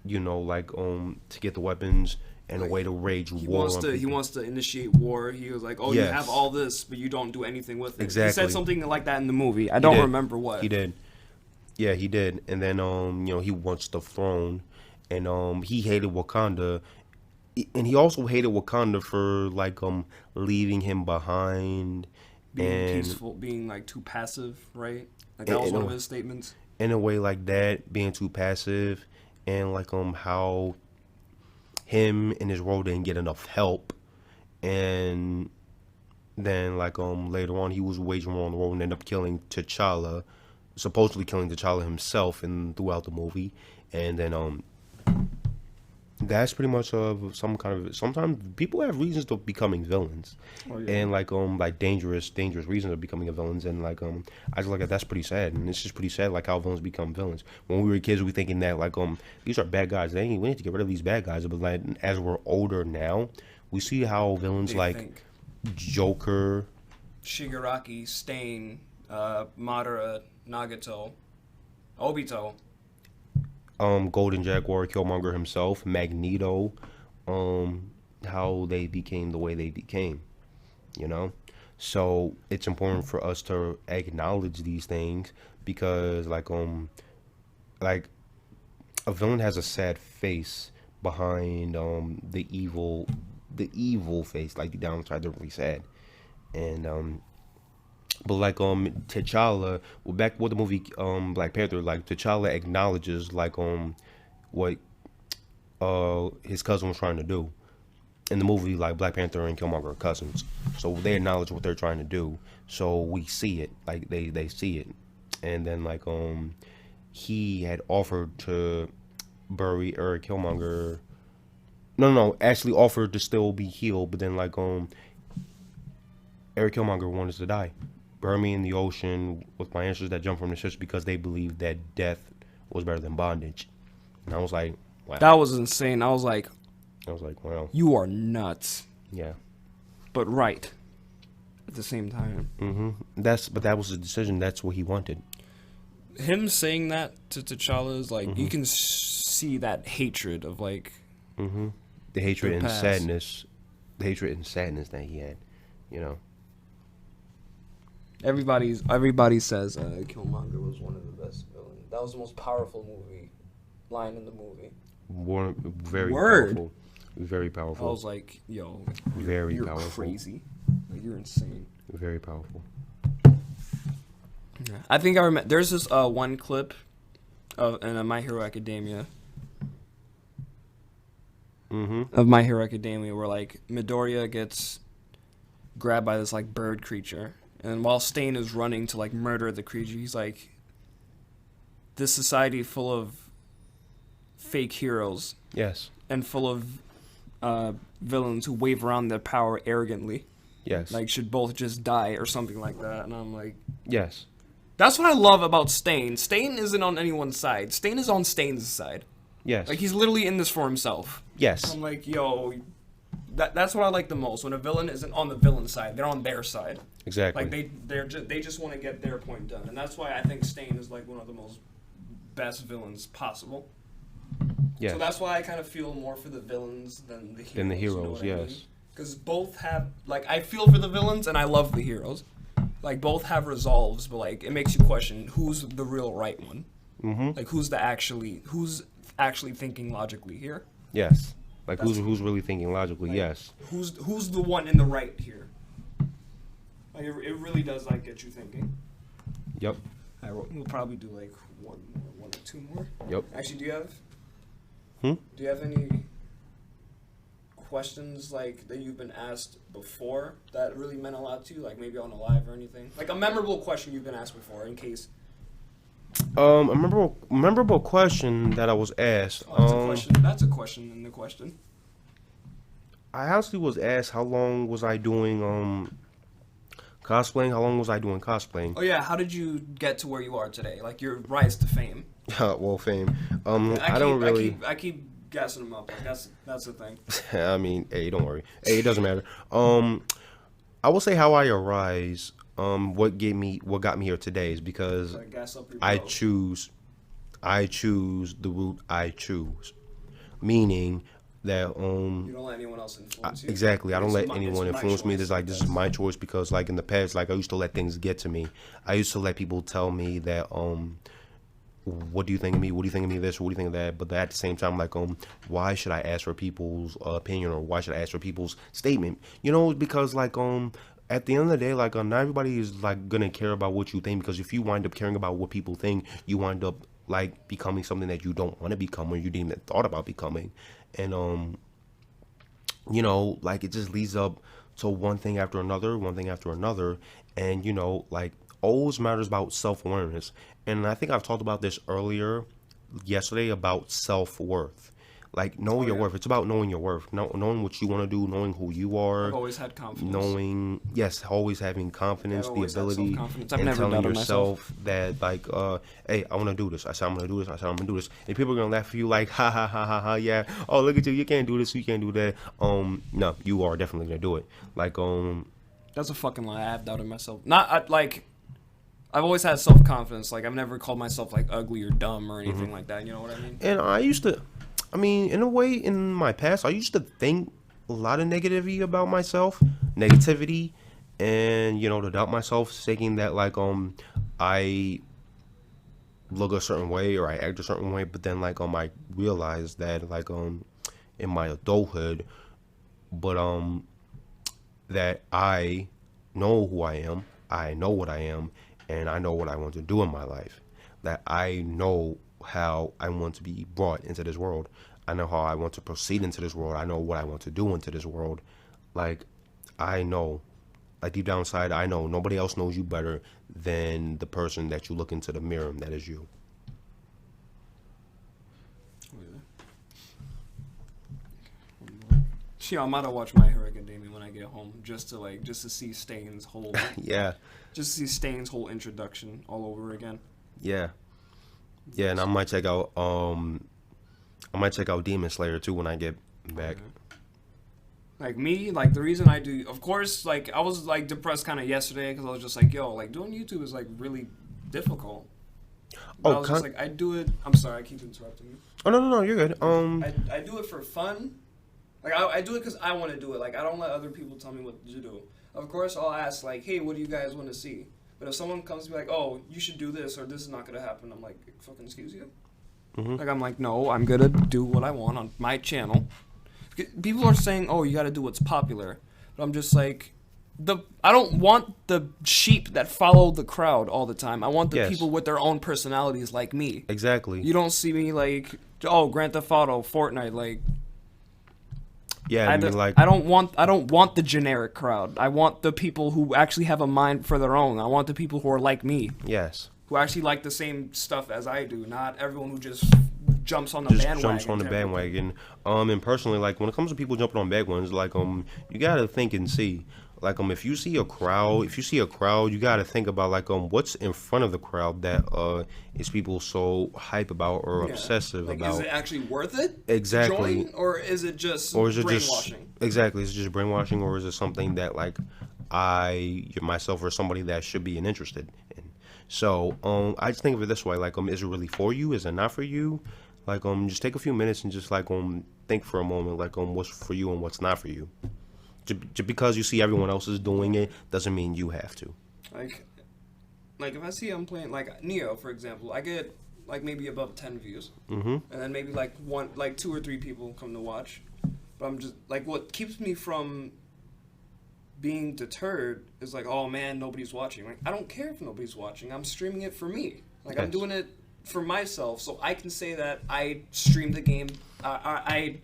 like to get the weapons and a way to wage war. He wants to initiate war. He was like, you have all this, but you don't do anything with it. Exactly. He said something like that in the movie. I don't remember what he did. Yeah, he did. And then he wants the throne, and he hated Wakanda. And he also hated Wakanda for like leaving him behind, being peaceful, being like too passive, right? Like that was one of his statements. In a way like that, being too passive, and like how him and his world didn't get enough help, and then like later on he was waging war on the world and ended up killing T'Challa, supposedly killing T'Challa himself throughout the movie, and then that's pretty much some kind of. Sometimes people have reasons to becoming villains, and like dangerous reasons of becoming a villains, and like I just like that's pretty sad, and it's just pretty sad like how villains become villains. When we were kids, we thinking that like these are bad guys. We need to get rid of these bad guys. But like as we're older now, we see how villains Joker, Shigaraki, Stain, Madara, Nagato, Obito. Golden Jaguar, Killmonger himself, Magneto, how they became the way they became, So it's important for us to acknowledge these things because, like a villain has a sad face behind the evil face, like the downside, they're really sad, and But like T'Challa, back with the movie Black Panther, like T'Challa acknowledges like what his cousin was trying to do. In the movie, like Black Panther and Killmonger are cousins, so they acknowledge what they're trying to do. So we see it, like they see it, and then like he had offered to bury Eric Killmonger. No, actually offered to still be healed, but then like Eric Killmonger wanted to die. Bury me in the ocean with my ancestors that jumped from the ships because they believed that death was better than bondage. And I was like, wow. That was insane. I was like, wow. You are nuts. Yeah. But right. At the same time. Mm-hmm. But that was his decision. That's what he wanted. Him saying that to T'Challa is like, you can see that hatred of like... The hatred and sadness. The hatred and sadness that he had. You know. Everybody says Killmonger was one of the best villains. That was the most powerful line in the movie. Very Word. powerful. Very powerful. I was like, yo, Very you're powerful. crazy. Like, you're insane. Very powerful. I think I remember. There's this one clip in My Hero Academia. Of My Hero Academia, where like Midoriya gets grabbed by this like bird creature, and while Stain is running to like murder the creature, he's like, "This society full of fake heroes, Yes. and full of villains who wave around their power arrogantly, Yes. like should both just die or something like that." And I'm like, yes. that's what I love about Stain. Stain isn't on anyone's side. Stain is on Stain's side. Yes. Like, he's literally in this for himself. Yes. I'm like, yo, that's what I like the most. When a villain isn't on the villain side, they're on their side. Exactly. Like, they just want to get their point done. And that's why I think Stain is, like, one of the most best villains possible. Yes. So that's why I kind of feel more for the villains than the heroes. Heroes, yes. Because both have, like, I feel for the villains and I love the heroes. Like, both have resolves, but, like, it makes you question who's the real right one. Like, who's actually thinking logically here. Yes. Like, who's really thinking logically? Like, yes. Who's the one in the right here? Like, it really does, like, get you thinking. Yep. We'll probably do, like, one or two more. Yep. Actually, do you have... Hmm? Do you have any questions, like, that you've been asked before that really meant a lot to you? Like, maybe on a live or anything? Like, a memorable question you've been asked before, in case... A memorable question that I was asked. that's a question. That's a question in the question. I actually was asked how long was I doing cosplaying? How long was I doing cosplaying? Oh yeah, how did you get to where you are today? Like your rise to fame. Well, fame. I keep gassing them up. Like that's the thing. I mean, hey, don't worry. Hey, it doesn't matter. I will say how I arise. What got me here today is because Like, gas up your I bro. choose the route I choose, meaning that You don't let anyone else influence you. exactly. I don't let anyone it's my influence me. choice. This is my choice because like in the past, like I used to let things get to me. I used to let people tell me that what do you think of me? What do you think of me? This? What do you think of that? But at the same time, like why should I ask for people's opinion or why should I ask for people's statement? You know, because like at the end of the day, like not everybody is like gonna care about what you think, because if you wind up caring about what people think, you wind up like becoming something that you don't want to become or you didn't even thought about becoming. And you know, like it just leads up to one thing after another, and you know, like always matters about self-awareness. And I think I've talked about this earlier yesterday about self-worth. Like know your worth. It's about knowing your worth, knowing what you want to do, knowing who you are. I've always had confidence. Always having confidence, the ability, I've and never telling doubted yourself that like, hey, I want to do this. I said I'm gonna do this. I said I'm gonna do this. And people are gonna laugh at you like, ha ha ha ha ha, yeah. Oh, look at you. You can't do this. You can't do that. No, you are definitely gonna do it. Like, That's a fucking lie. I've doubted myself. I've always had self-confidence. Like I've never called myself like ugly or dumb or anything like that. You know what I mean? And I mean, in a way, in my past, I used to think a lot of negativity about myself, and you know, to doubt myself, thinking that like I look a certain way or I act a certain way. But then like I realized that like in my adulthood, but that I know who I am, I know what I am, and I know what I want to do in my life. That I know how I want to be brought into this world. I know how I want to proceed into this world. I know what I want to do into this world. Like, I know. Like, deep down inside, I know. Nobody else knows you better than the person that you look into the mirror, and that is you. Yeah, I'm about to watch My Hero Academia when I get home, just to see Stain's whole Yeah. Just to see Stain's whole introduction all over again. Yeah. Yeah, and I might check out Demon Slayer too when I get back. Like me, like the reason I do, of course, like I was like depressed kind of yesterday because I was just like, yo, like doing YouTube is like really difficult. But I was just like, I do it. I'm sorry, I keep interrupting you. Oh no, you're good. I do it for fun. Like I do it because I want to do it. Like I don't let other people tell me what to do. of course I'll ask like, hey, what do you guys want to see? But if someone comes to me like, oh, you should do this or this is not gonna happen, I'm like, fucking excuse you. Like I'm like, no, I'm gonna do what I want on my channel. People are saying, oh, you gotta do what's popular, but I'm just like, I don't want the sheep that follow the crowd all the time. I want the people with their own personalities like me. Exactly. You don't see me like, oh, Grand Theft Auto, Fortnite, like. Yeah, I mean, like I don't want the generic crowd. I want the people who actually have a mind for their own. I want the people who are like me. Yes. Who actually like the same stuff as I do, not everyone who just jumps on the bandwagon. Jumps on the bandwagon. And personally, like when it comes to people jumping on bandwagons, like you gotta think and see. Like if you see a crowd, you gotta think about like what's in front of the crowd that is people so hype about or obsessive like, about. Is it actually worth it? Exactly. Or is it just brainwashing? Exactly. Is it just brainwashing, or is it something that like I myself or somebody that should be interested in? So I just think of it this way: like is it really for you? Is it not for you? Like just take a few minutes and just like think for a moment, like what's for you and what's not for you. Just because you see everyone else is doing it doesn't mean you have to. Like if I see I'm playing like Neo, for example, I get like maybe above 10 views, and then maybe like 2 or 3 people come to watch. But I'm just like, what keeps me from being deterred is like, oh man, nobody's watching. Like I don't care if nobody's watching. I'm streaming it for me. Like I'm doing it for myself, so I can say that I streamed the game. I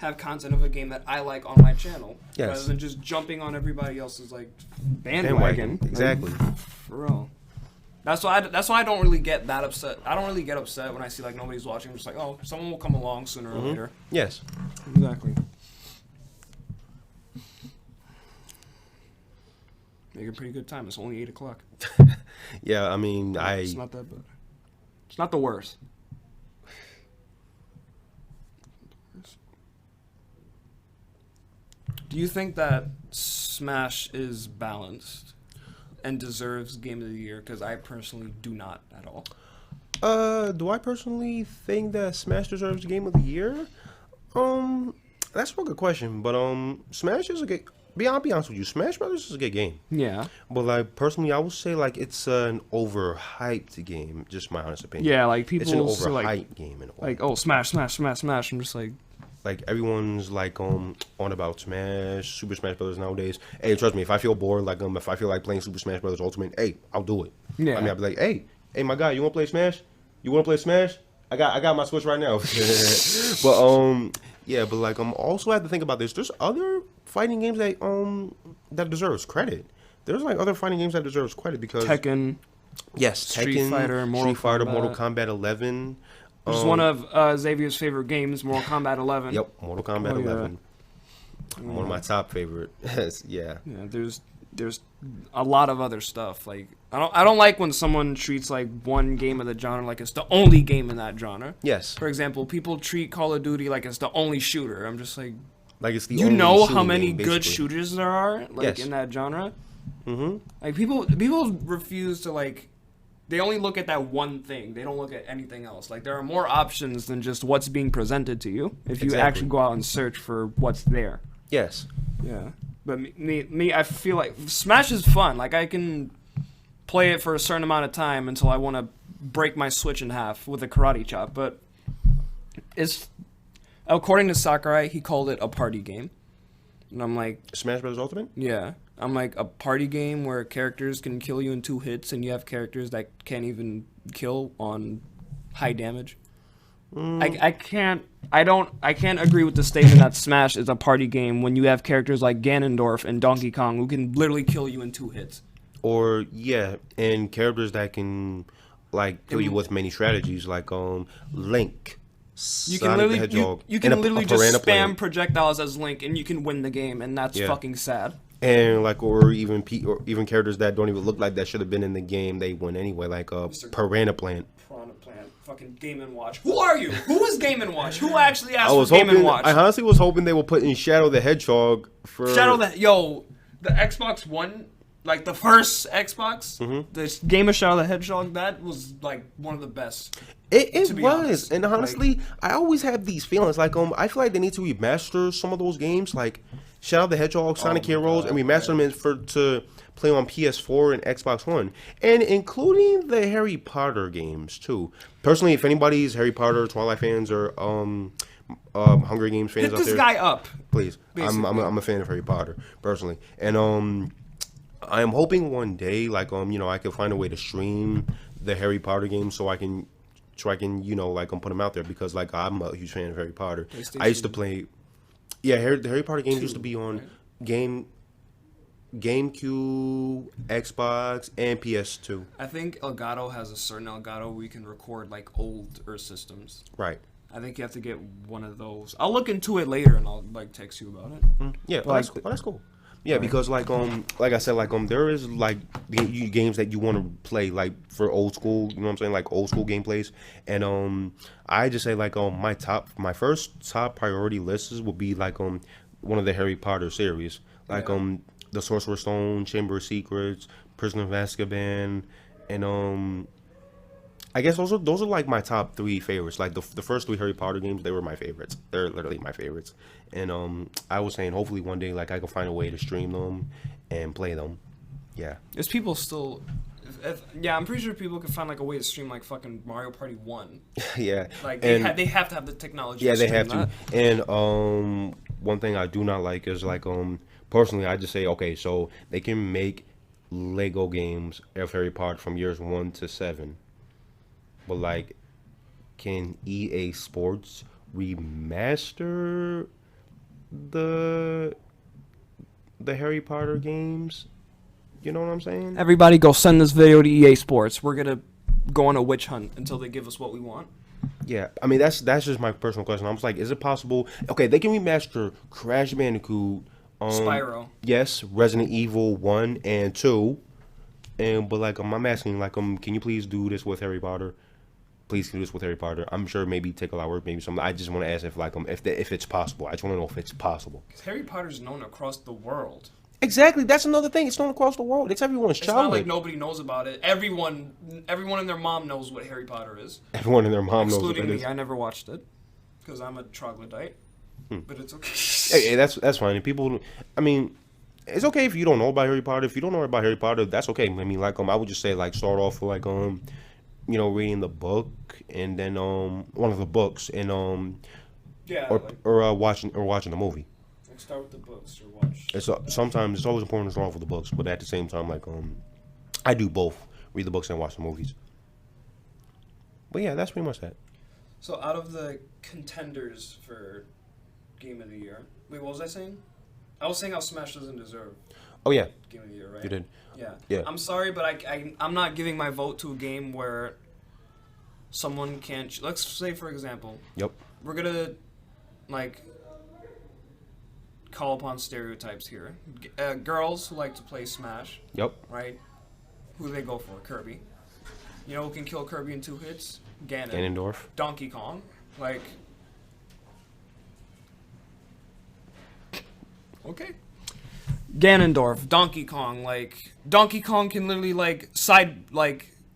have content of a game that I like on my channel, rather than just jumping on everybody else's like bandwagon. Exactly. Like, for real. That's why I don't really get that upset. I don't really get upset when I see like nobody's watching. I'm just like, oh, someone will come along sooner or later. Yes. Exactly. Make a pretty good time. It's only 8 o'clock. Yeah, I mean, It's not that bad. It's not the worst. Do you think that Smash is balanced and deserves Game of the Year? Because I personally do not at all. Do I personally think that Smash deserves Game of the Year? That's a good question. But Smash is a good. I'll be honest with you, Smash Brothers is a good game. Yeah. But like personally, I would say like it's an overhyped game. Just my honest opinion. Yeah, like people. It's an overhyped like, game in a way. Like, oh, Smash, Smash, Smash, Smash. I'm just like. Like everyone's like on about Smash, Super Smash Brothers nowadays. Hey, trust me, if I feel bored, like if I feel like playing Super Smash Brothers Ultimate, hey, I'll do it. Yeah. I mean, I'll be like, hey, my guy, you want to play Smash? You want to play Smash? I got my Switch right now. But yeah, but like also have to think about this. There's other fighting games that deserves credit. There's like other fighting games that deserves credit because Tekken. Yes, Street Tekken, Fighter, Mortal Kombat 11. Which is one of Xavier's favorite games, Mortal Kombat 11. Yep, Mortal Kombat 11. One of my top favorite. Yeah. Yeah, there's a lot of other stuff. Like I don't like when someone treats like one game of the genre like it's the only game in that genre. Yes. For example, people treat Call of Duty like it's the only shooter. I'm just like it's the you only know how shooting many game, good basically. shooters there are like in that genre? Like people refuse to like they only look at that one thing. They don't look at anything else. Like there are more options than just what's being presented to you if you actually go out and search for what's there. Yes. Yeah. But me, I feel like Smash is fun. Like I can play it for a certain amount of time until I want to break my Switch in half with a karate chop. But it's according to Sakurai, he called it a party game, and I'm like, Smash Bros. Ultimate? Yeah. I'm like, a party game where characters can kill you in 2 hits, and you have characters that can't even kill on high damage. I can't agree with the statement that Smash is a party game when you have characters like Ganondorf and Donkey Kong who can literally kill you in 2 hits. Or and characters that can like kill you with many strategies, like Link. You can literally you can literally just spam projectiles as Link and you can win the game, and that's fucking sad. And like, or even characters that don't even look like that should have been in the game, they win anyway. Like Piranha Plant. Fucking Game & Watch. Who are you? Who is Game & Watch? Who actually asked for Game & Watch? I honestly was hoping they would put in Shadow the Hedgehog for the Xbox One, like the first Xbox, the game of Shadow the Hedgehog, that was like one of the best. It was, honest. And honestly, I always have these feelings like I feel like they need to remaster some of those games. Like Shadow the Hedgehog, Sonic Heroes, and remastered them to play on PS4 and Xbox One, and including the Harry Potter games too. Personally, if anybody's Harry Potter, Twilight fans, or Hunger Games fans Hit out this there, guy up. please. I'm a fan of Harry Potter personally, and I am hoping one day, like I can find a way to stream the Harry Potter games so I can put them out there, because like I'm a huge fan of Harry Potter. I used to play. Yeah, the Harry Potter games used to be on GameCube, Xbox, and PS2. I think Elgato has a certain Elgato where you can record like older systems. Right. I think you have to get one of those. I'll look into it later and I'll like text you about it. Yeah, that's cool. Yeah, because like I said, like there is like games that you want to play like for old school, you know what I'm saying, like old school gameplays, and I just say like my first top priority lists will be like one of the Harry Potter series, like the Sorcerer's Stone, Chamber of Secrets, Prisoner of Azkaban, and I guess those are like my top 3 favorites. Like the first 3 Harry Potter games, they were my favorites. They're literally my favorites. And I was saying hopefully one day like I can find a way to stream them and play them. Yeah. There's people still. I'm pretty sure people can find like a way to stream like fucking Mario Party 1. Yeah. Like they have to have the technology. Yeah, to they have that. to. And one thing I do not like is like personally I just say okay, so they can make Lego games of Harry Potter from years 1 to 7. But like, can EA Sports remaster the Harry Potter games? You know what I'm saying? Everybody go send this video to EA Sports. We're gonna go on a witch hunt until they give us what we want. Yeah, I mean that's just my personal question. I was like, is it possible? Okay, they can remaster Crash Bandicoot, Spyro. Yes, Resident Evil 1 and 2, but like I'm asking like can you please do this with Harry Potter? Please do this with Harry Potter. I'm sure maybe take a lot of work, maybe something. I just want to ask if like if it's possible. I just want to know if it's possible. Because Harry Potter's known across the world. Exactly, that's another thing. It's known across the world. It's everyone's It's childhood. not like nobody knows about it. Everyone and their mom knows what Harry Potter is. Everyone and their mom knows what Excluding it me, is. I never watched it because I'm a troglodyte. But it's okay. Hey, that's fine. And people, I mean, it's okay if you don't know about Harry Potter. If you don't know about Harry Potter, that's okay. I mean, like I would just say like start off with like reading the book and then one of the books and or watching the movie. Like start with the books or watch. It's sometimes it's always important to start off with the books, but at the same time, like I do both: read the books and watch the movies. But yeah, that's pretty much that. So out of the contenders for Game of the Year, wait, what was I saying? I was saying how Smash doesn't deserve. Oh yeah, Game of the Year, right? you did. Yeah. Yeah. I'm sorry, but I'm not giving my vote to a game where someone can't. Let's say, for example, Yep. we're gonna like call upon stereotypes here. Girls who like to play Smash, Yep. right? Who do they go for? Kirby. You know who can kill Kirby in 2 hits? Ganon. Ganondorf. Donkey Kong. Like. Okay. Ganondorf, Donkey Kong, like Donkey Kong can literally like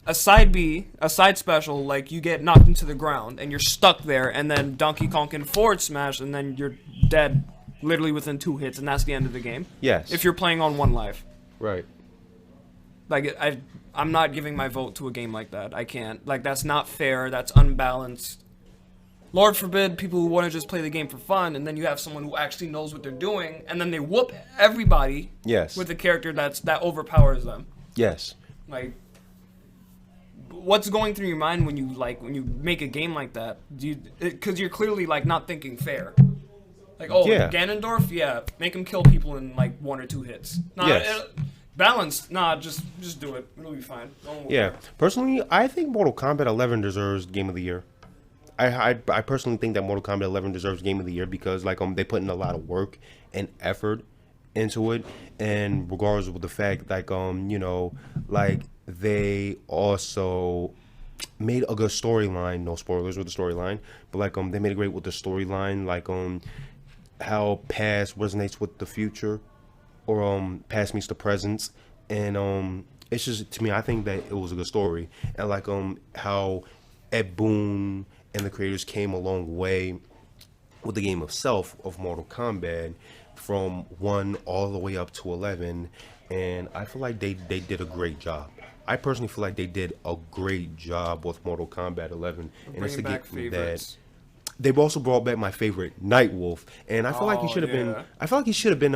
a side special, like you get knocked into the ground and you're stuck there, and then Donkey Kong can forward smash and then you're dead literally within 2 hits, and that's the end of the game. Yes. If you're playing on 1 life. Right. Like I'm not giving my vote to a game like that. I can't. Like that's not fair. That's unbalanced. Lord forbid people who want to just play the game for fun, and then you have someone who actually knows what they're doing, and then they whoop everybody. Yes. With a character that overpowers them. Yes. Like, what's going through your mind when you make a game like that? Because you're clearly like not thinking fair. Like, oh, Yeah. Ganondorf, yeah, make him kill people in like 1 or 2 hits. Nah, Yes. Balanced, nah, just do it. It'll be fine. Yeah. Personally, I think Mortal Kombat 11 deserves Game of the Year. I personally think that Mortal Kombat 11 deserves Game of the Year because like they put in a lot of work and effort into it, and regardless of the fact like like they also made a good storyline. No spoilers with the storyline, but like they made it great with the storyline, like how past resonates with the future, or past meets the present, and it's just, to me, I think that it was a good story, and like how Ed Boon and the creators came a long way with the game itself of Mortal Kombat, from 1 all the way up to 11, and I feel like they did a great job. I personally feel like they did a great job with Mortal Kombat 11, and it's Bringing a back game favorites. that they've also brought back my favorite Nightwolf, and I feel like he should have been. I feel like he should have been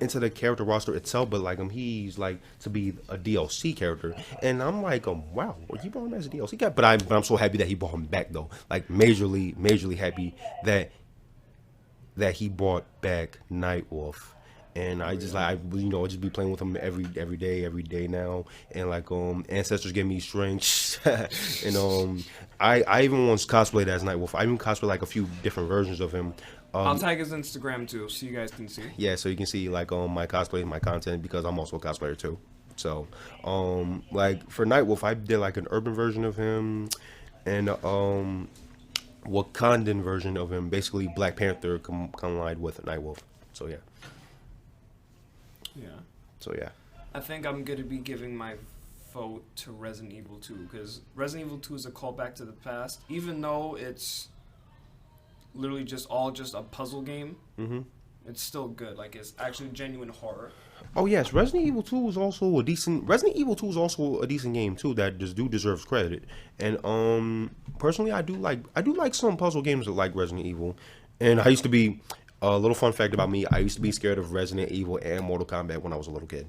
into the character roster itself, but like he's like to be a DLC character, and I'm like wow, you brought him as a DLC guy, but I'm so happy that he brought him back though, like majorly happy that he brought back Nightwolf. And I just like just be playing with him every day now, and like ancestors give me strength, and I even once cosplayed as Nightwolf. I even cosplayed like a few different versions of him. I'll tag his Instagram too, so you guys can see. Yeah, so you can see like my cosplay, my content, because I'm also a cosplayer too. So like for Nightwolf, I did like an urban version of him, and Wakandan version of him, basically Black Panther combined with Nightwolf. So yeah. Yeah. So yeah. I think I'm gonna be giving my vote to Resident Evil 2 because Resident Evil 2 is a callback to the past, even though it's literally just a puzzle game. Mm-hmm. It's still good. Like it's actually genuine horror. Oh yes, Resident Evil 2 is also a decent. Resident Evil 2 is also a decent game too that deserves credit. And personally, I do like some puzzle games that like Resident Evil. And I used to be a little fun fact about me. I used to be scared of Resident Evil and Mortal Kombat when I was a little kid.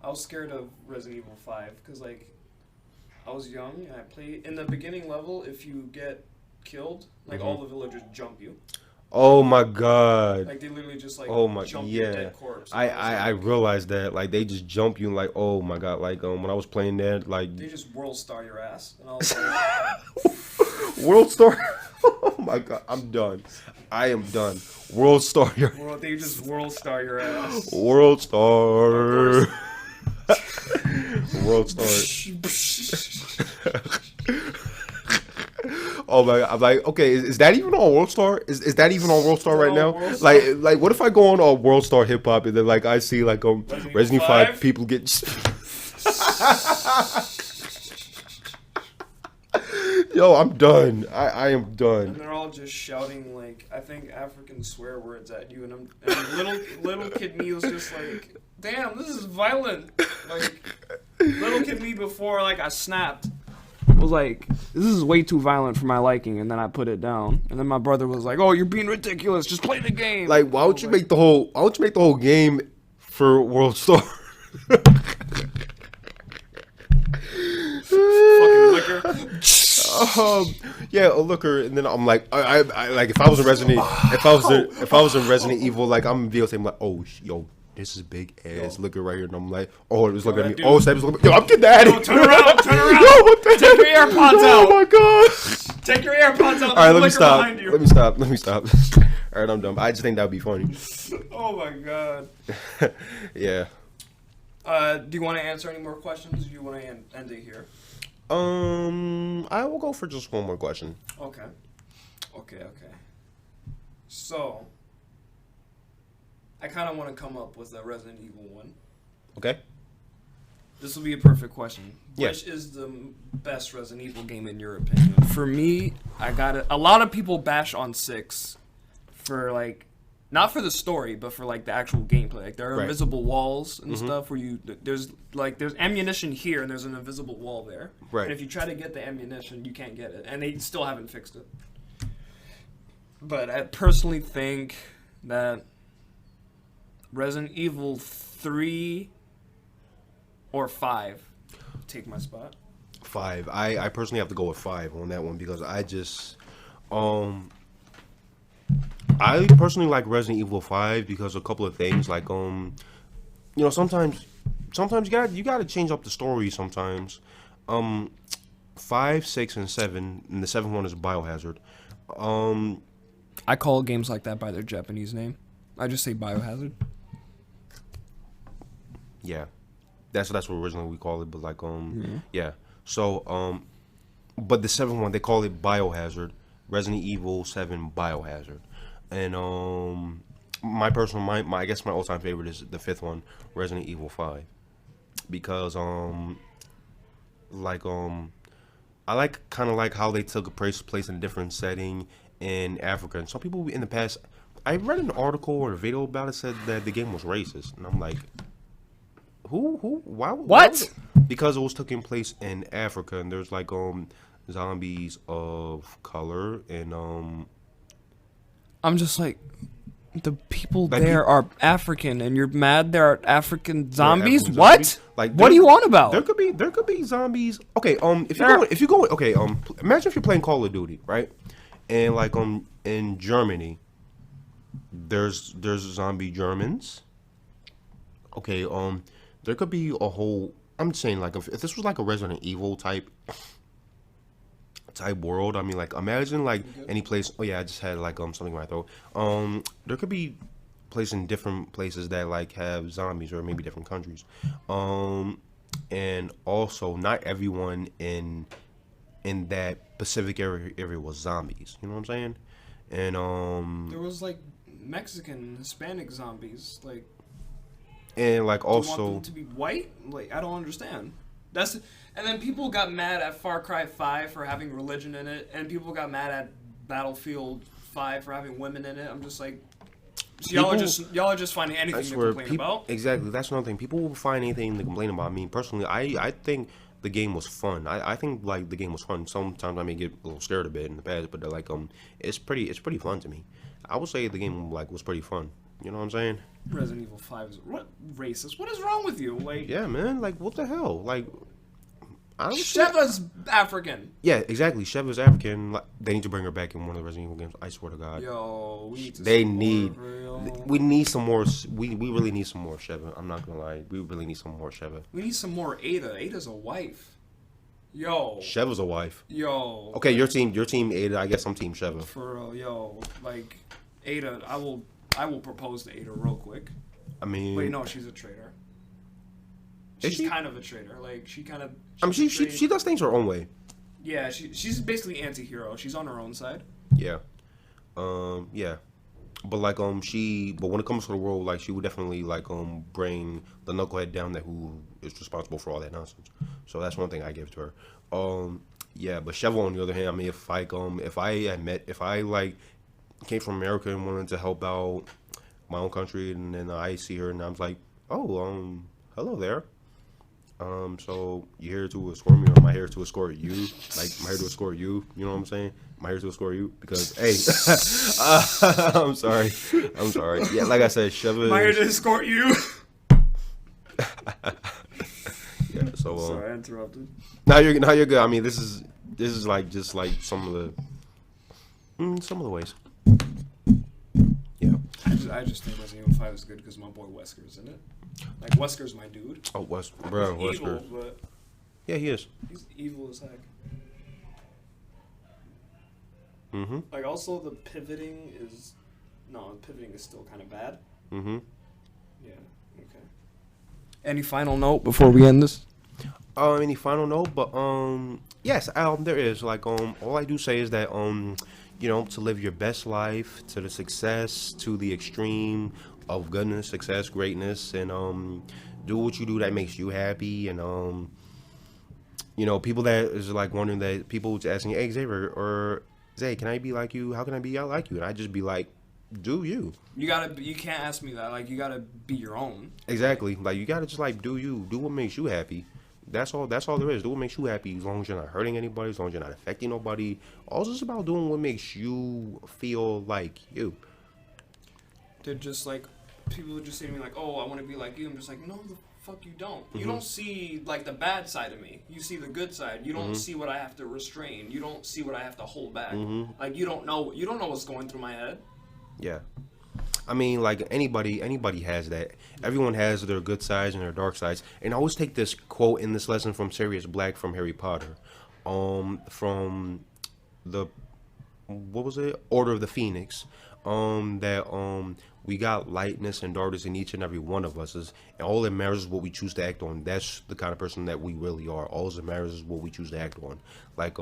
I was scared of Resident Evil 5 because like I was young and I played in the beginning level. If you get killed, like all the villagers jump you. Oh my god! Like they literally just like jump your dead corpse. I realized that like they just jump you like oh my god, like when I was playing that like they just world star your ass and I was like World Star. Oh my god, I'm done. I am done. World Star your they just world star your ass. World Star. World Star. Oh my god! I'm like, okay, is that even on World Star? Is that even on World Star right now? Like, what if I go on World Star Hip Hop and then like I see like Resident Evil 5 people get. Yo, I'm done. I am done. And they're all just shouting like I think African swear words at you, and little kid me was just like, damn, this is violent. Like little kid me before like I snapped. Was like, this is way too violent for my liking, and then I put it down. And then my brother was like, "Oh, you're being ridiculous. Just play the game." Like, why would you make the whole game for World Star? Fucking liquor. Yeah, a liquor, and then I'm like, I like if I was in Resident Evil, like I'm videotaping, I'm like, oh, yo. This is big ass liquor right here, and I'm like, oh, it was looking at me. Dude. Oh, Stab's looking. Yo, I'm getting that. Yo, turn around. Yo, what the Take your AirPods out. Oh my god. Take your AirPods out. All right, let me stop. All right, I'm done. I just think that would be funny. Oh my god. Yeah. Do you want to answer any more questions? Or do you want to end it here? I will go for just one more question. Okay. So, I kind of want to come up with a Resident Evil one. Okay. This will be a perfect question. Yeah. Which is the best Resident Evil game in your opinion? For me, I got it. A lot of people bash on 6 for like, not for the story, but for like the actual gameplay. Like there are invisible walls and stuff where there's ammunition here and there's an invisible wall there. Right. And if you try to get the ammunition, you can't get it, and they still haven't fixed it. But I personally think that Resident Evil 3 or 5 take my spot. 5. I personally have to go with 5 on that one because I just I personally like Resident Evil 5 because a couple of things like sometimes you gotta change up the story sometimes. 5, 6, and 7, and the 7th one is Biohazard. I call games like that by their Japanese name. I just say Biohazard. Yeah, that's what originally we call it, but like yeah. So but the 7th one they call it Biohazard, Resident Evil 7 Biohazard, and my I guess my all-time favorite is the 5th one, Resident Evil 5, because I like kind of like how they took a place in a different setting in Africa. And some people in the past, I read an article or a video about it said that the game was racist, and I'm like, who, why? What? Because it was taking place in Africa, and there's like zombies of color, and I'm just like, the people Like there are African, and you're mad there are African zombies? African What? zombies. Like, What do you want about? There could be zombies. Okay, There- if you go okay, imagine if you're playing Call of Duty, right? And like in Germany, there's zombie Germans. Okay, there could be a whole. I'm just saying, like, if this was like a Resident Evil type world, I mean, like, imagine like any place. Oh yeah, I just had like something in my throat. There could be places in different places that like have zombies, or maybe different countries. And also not everyone in that Pacific area was zombies. You know what I'm saying? And There was like Mexican, Hispanic zombies. Like, and like do you want also them to be white? Like, I don't understand. And then people got mad at Far Cry 5 for having religion in it, and people got mad at Battlefield 5 for having women in it. I'm just like, so y'all are just finding anything to complain about. Exactly, that's another thing. People will find anything to complain about. I mean, personally, I think the game was fun. I think like the game was fun. Sometimes I may get a little scared a bit in the past, but they're like it's pretty fun to me. I would say the game like was pretty fun. You know what I'm saying? Resident Evil 5 is what racist? What is wrong with you? Like, Yeah, man. Like, what the hell? Like, I don't see- Sheva's African. Yeah, exactly. Chev is African. Like, they need to bring her back in one of the Resident Evil games. I swear to God. Yo, we need to They support need. her, yo. We need some more. We really need some more Sheva. I'm not gonna lie. We really need some more Sheva. We need some more Ada. Ada's a wife. Yo. Sheva's a wife. Yo. Okay, your team Ada. I guess I'm team Sheva. For real, yo. Like, Ada, I will propose to Ada real quick. I mean, Wait, no, she's a traitor. Is She's she? kind of a traitor. Like, she kind of... I mean, she does things her own way. Yeah, she's basically anti-hero. She's on her own side. Yeah. Yeah. But like but when it comes to the world, like she would definitely like bring the knucklehead down that who is responsible for all that nonsense. So that's one thing I give to her. Yeah, but Chevelle on the other hand, I mean, if I like came from America and wanted to help out my own country, and then I see her and I'm like, oh, hello there. So you here to escort me, or am I here to escort you? Like, am I here to escort you? You know what I'm saying? Am I here to escort you? Because, hey, I'm sorry. Yeah, like I said, Cheva. Am I here to escort you? Yeah. So. Sorry, I interrupted. Now you're good. I mean, this is like just like some of the ways. Yeah. I just think Resident Evil 5 is good because my boy Wesker's in it. Like, Wesker's my dude. Oh, He's Wesker. evil, but Yeah, he is. he's evil as heck. Mm-hmm. Like, also the pivoting is still kind of bad. Mm-hmm. Yeah. Okay. Any final note before we end this? Any final note? But yes, there is. Like all I do say is that to live your best life, to the success, to the extreme of goodness, success, greatness, and do what you do that makes you happy, and people that is like wondering, that people asking, hey Xavier or Zay, can I be like you? How can I be like you? And I just be like, do you? You can't ask me that. Like, you gotta be your own. Exactly. Like, you gotta just like do you. Do what makes you happy. That's all there is. Do what makes you happy, as long as you're not hurting anybody, as long as you're not affecting nobody. All it's about doing what makes you feel like you. They're just like, people would just say to me like, oh, I want to be like you. I'm just like, no, the fuck you don't. You don't see like the bad side of me. You see the good side. You don't see what I have to restrain. You don't see what I have to hold back. Like, you don't know what's going through my head. Yeah. I mean, like, anybody has that. Everyone has their good sides and their dark sides. And I always take this quote in this lesson from Sirius Black from Harry Potter. From the, what was it? Order of the Phoenix. That we got lightness and darkness in each and every one of us. And all that matters is what we choose to act on. That's the kind of person that we really are. All that matters is what we choose to act on. Like,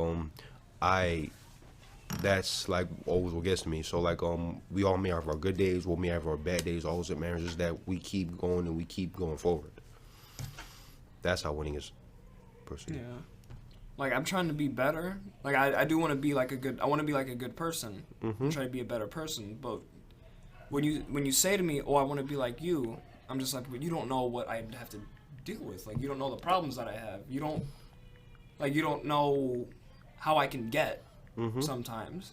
that's like always what gets to me. So like we all may have our good days, we may have our bad days. All that matters is that we keep going and we keep going forward. That's how winning is perceived. Yeah. like I'm trying to be better. Like I do want to be like a good. I want to be like a good person. I'm trying to be a better person. But when you say to me, "Oh, I want to be like you," I'm just like, "But you don't know what I have to deal with. Like you don't know the problems that I have. You don't know how I can get sometimes.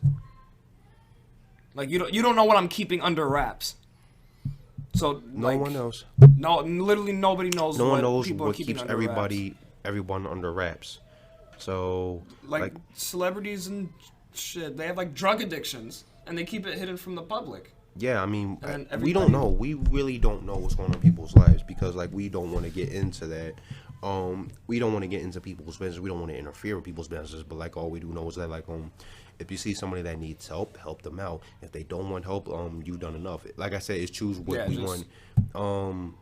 Like you don't know what I'm keeping under wraps." So No one knows. No, literally nobody knows. No one knows people what are keeping keeps under wraps. everyone under wraps. So Like celebrities and shit, they have like drug addictions and they keep it hidden from the public. yeah, I mean, And we don't everybody- know. We really don't know what's going on in people's lives because like we don't want to get into that. We don't want to get into people's business. We don't want to interfere with people's businesses. But like all we do know is that like if you see somebody that needs help them out. If they don't want help, you've done enough. Like I said, it's choose what we want.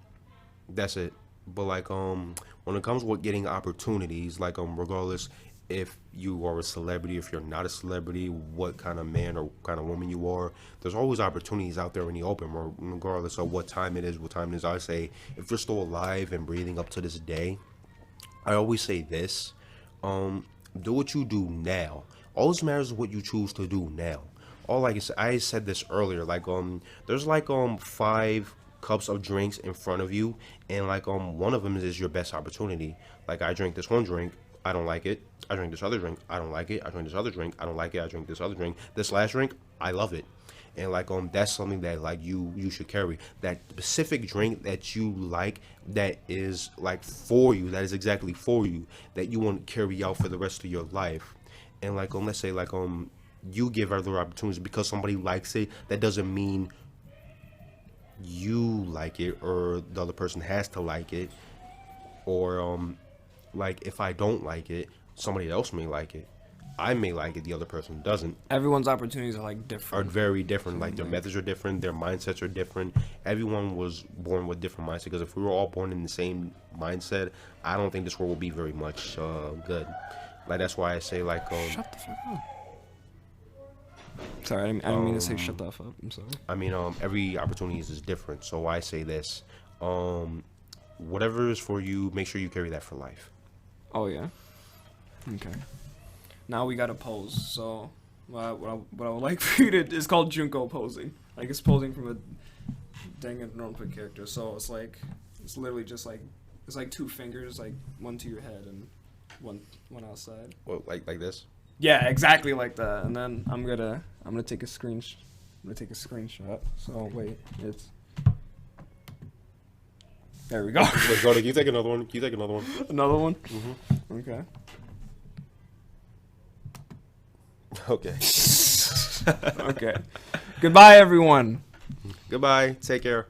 That's it. But like when it comes with getting opportunities, like regardless if you are a celebrity, if you're not a celebrity, what kind of man or kind of woman you are, there's always opportunities out there in the open, regardless of what time it is. I say, if you're still alive and breathing up to this day, I always say this: do what you do now. All this matters is what you choose to do now. I said this earlier, like there's like 5 cups of drinks in front of you, and like one of them is your best opportunity. Like I drink this one drink, I don't like it. I drink this other drink, I don't like it. I drink this other drink, I don't like it. I drink this other drink. This last drink, I love it. And like that's something that like you should carry. That specific drink that you like, that is like for you, that is exactly for you, that you want to carry out for the rest of your life. And like let's say like you give other opportunities because somebody likes it. That doesn't mean you like it or the other person has to like it. Or like if I don't like it, somebody else may like it. I may like it, the other person doesn't. Everyone's opportunities are like different. Are very different. Like their methods are different, their mindsets are different. Everyone was born with different mindsets. Because if we were all born in the same mindset, I don't think this world will be very much good. Like that's why I say like Shut the fuck up. Sorry, I didn't mean to say shut the fuck up. I'm sorry. I mean every opportunity is different. So I say this: whatever is for you, make sure you carry that for life. Oh yeah. Okay. Now we gotta pose. So what I would like for you to, it's called Junko posing. Like it's posing from a Danganronpa character. So it's literally just like it's like 2 fingers, like one to your head and one outside. Well, like this. Yeah, exactly like that. And then I'm gonna take a screenshot. So wait, it's there we go. Wait, go to, you take another one. Another one. Okay. Okay. Okay. Goodbye, everyone. Goodbye. Take care.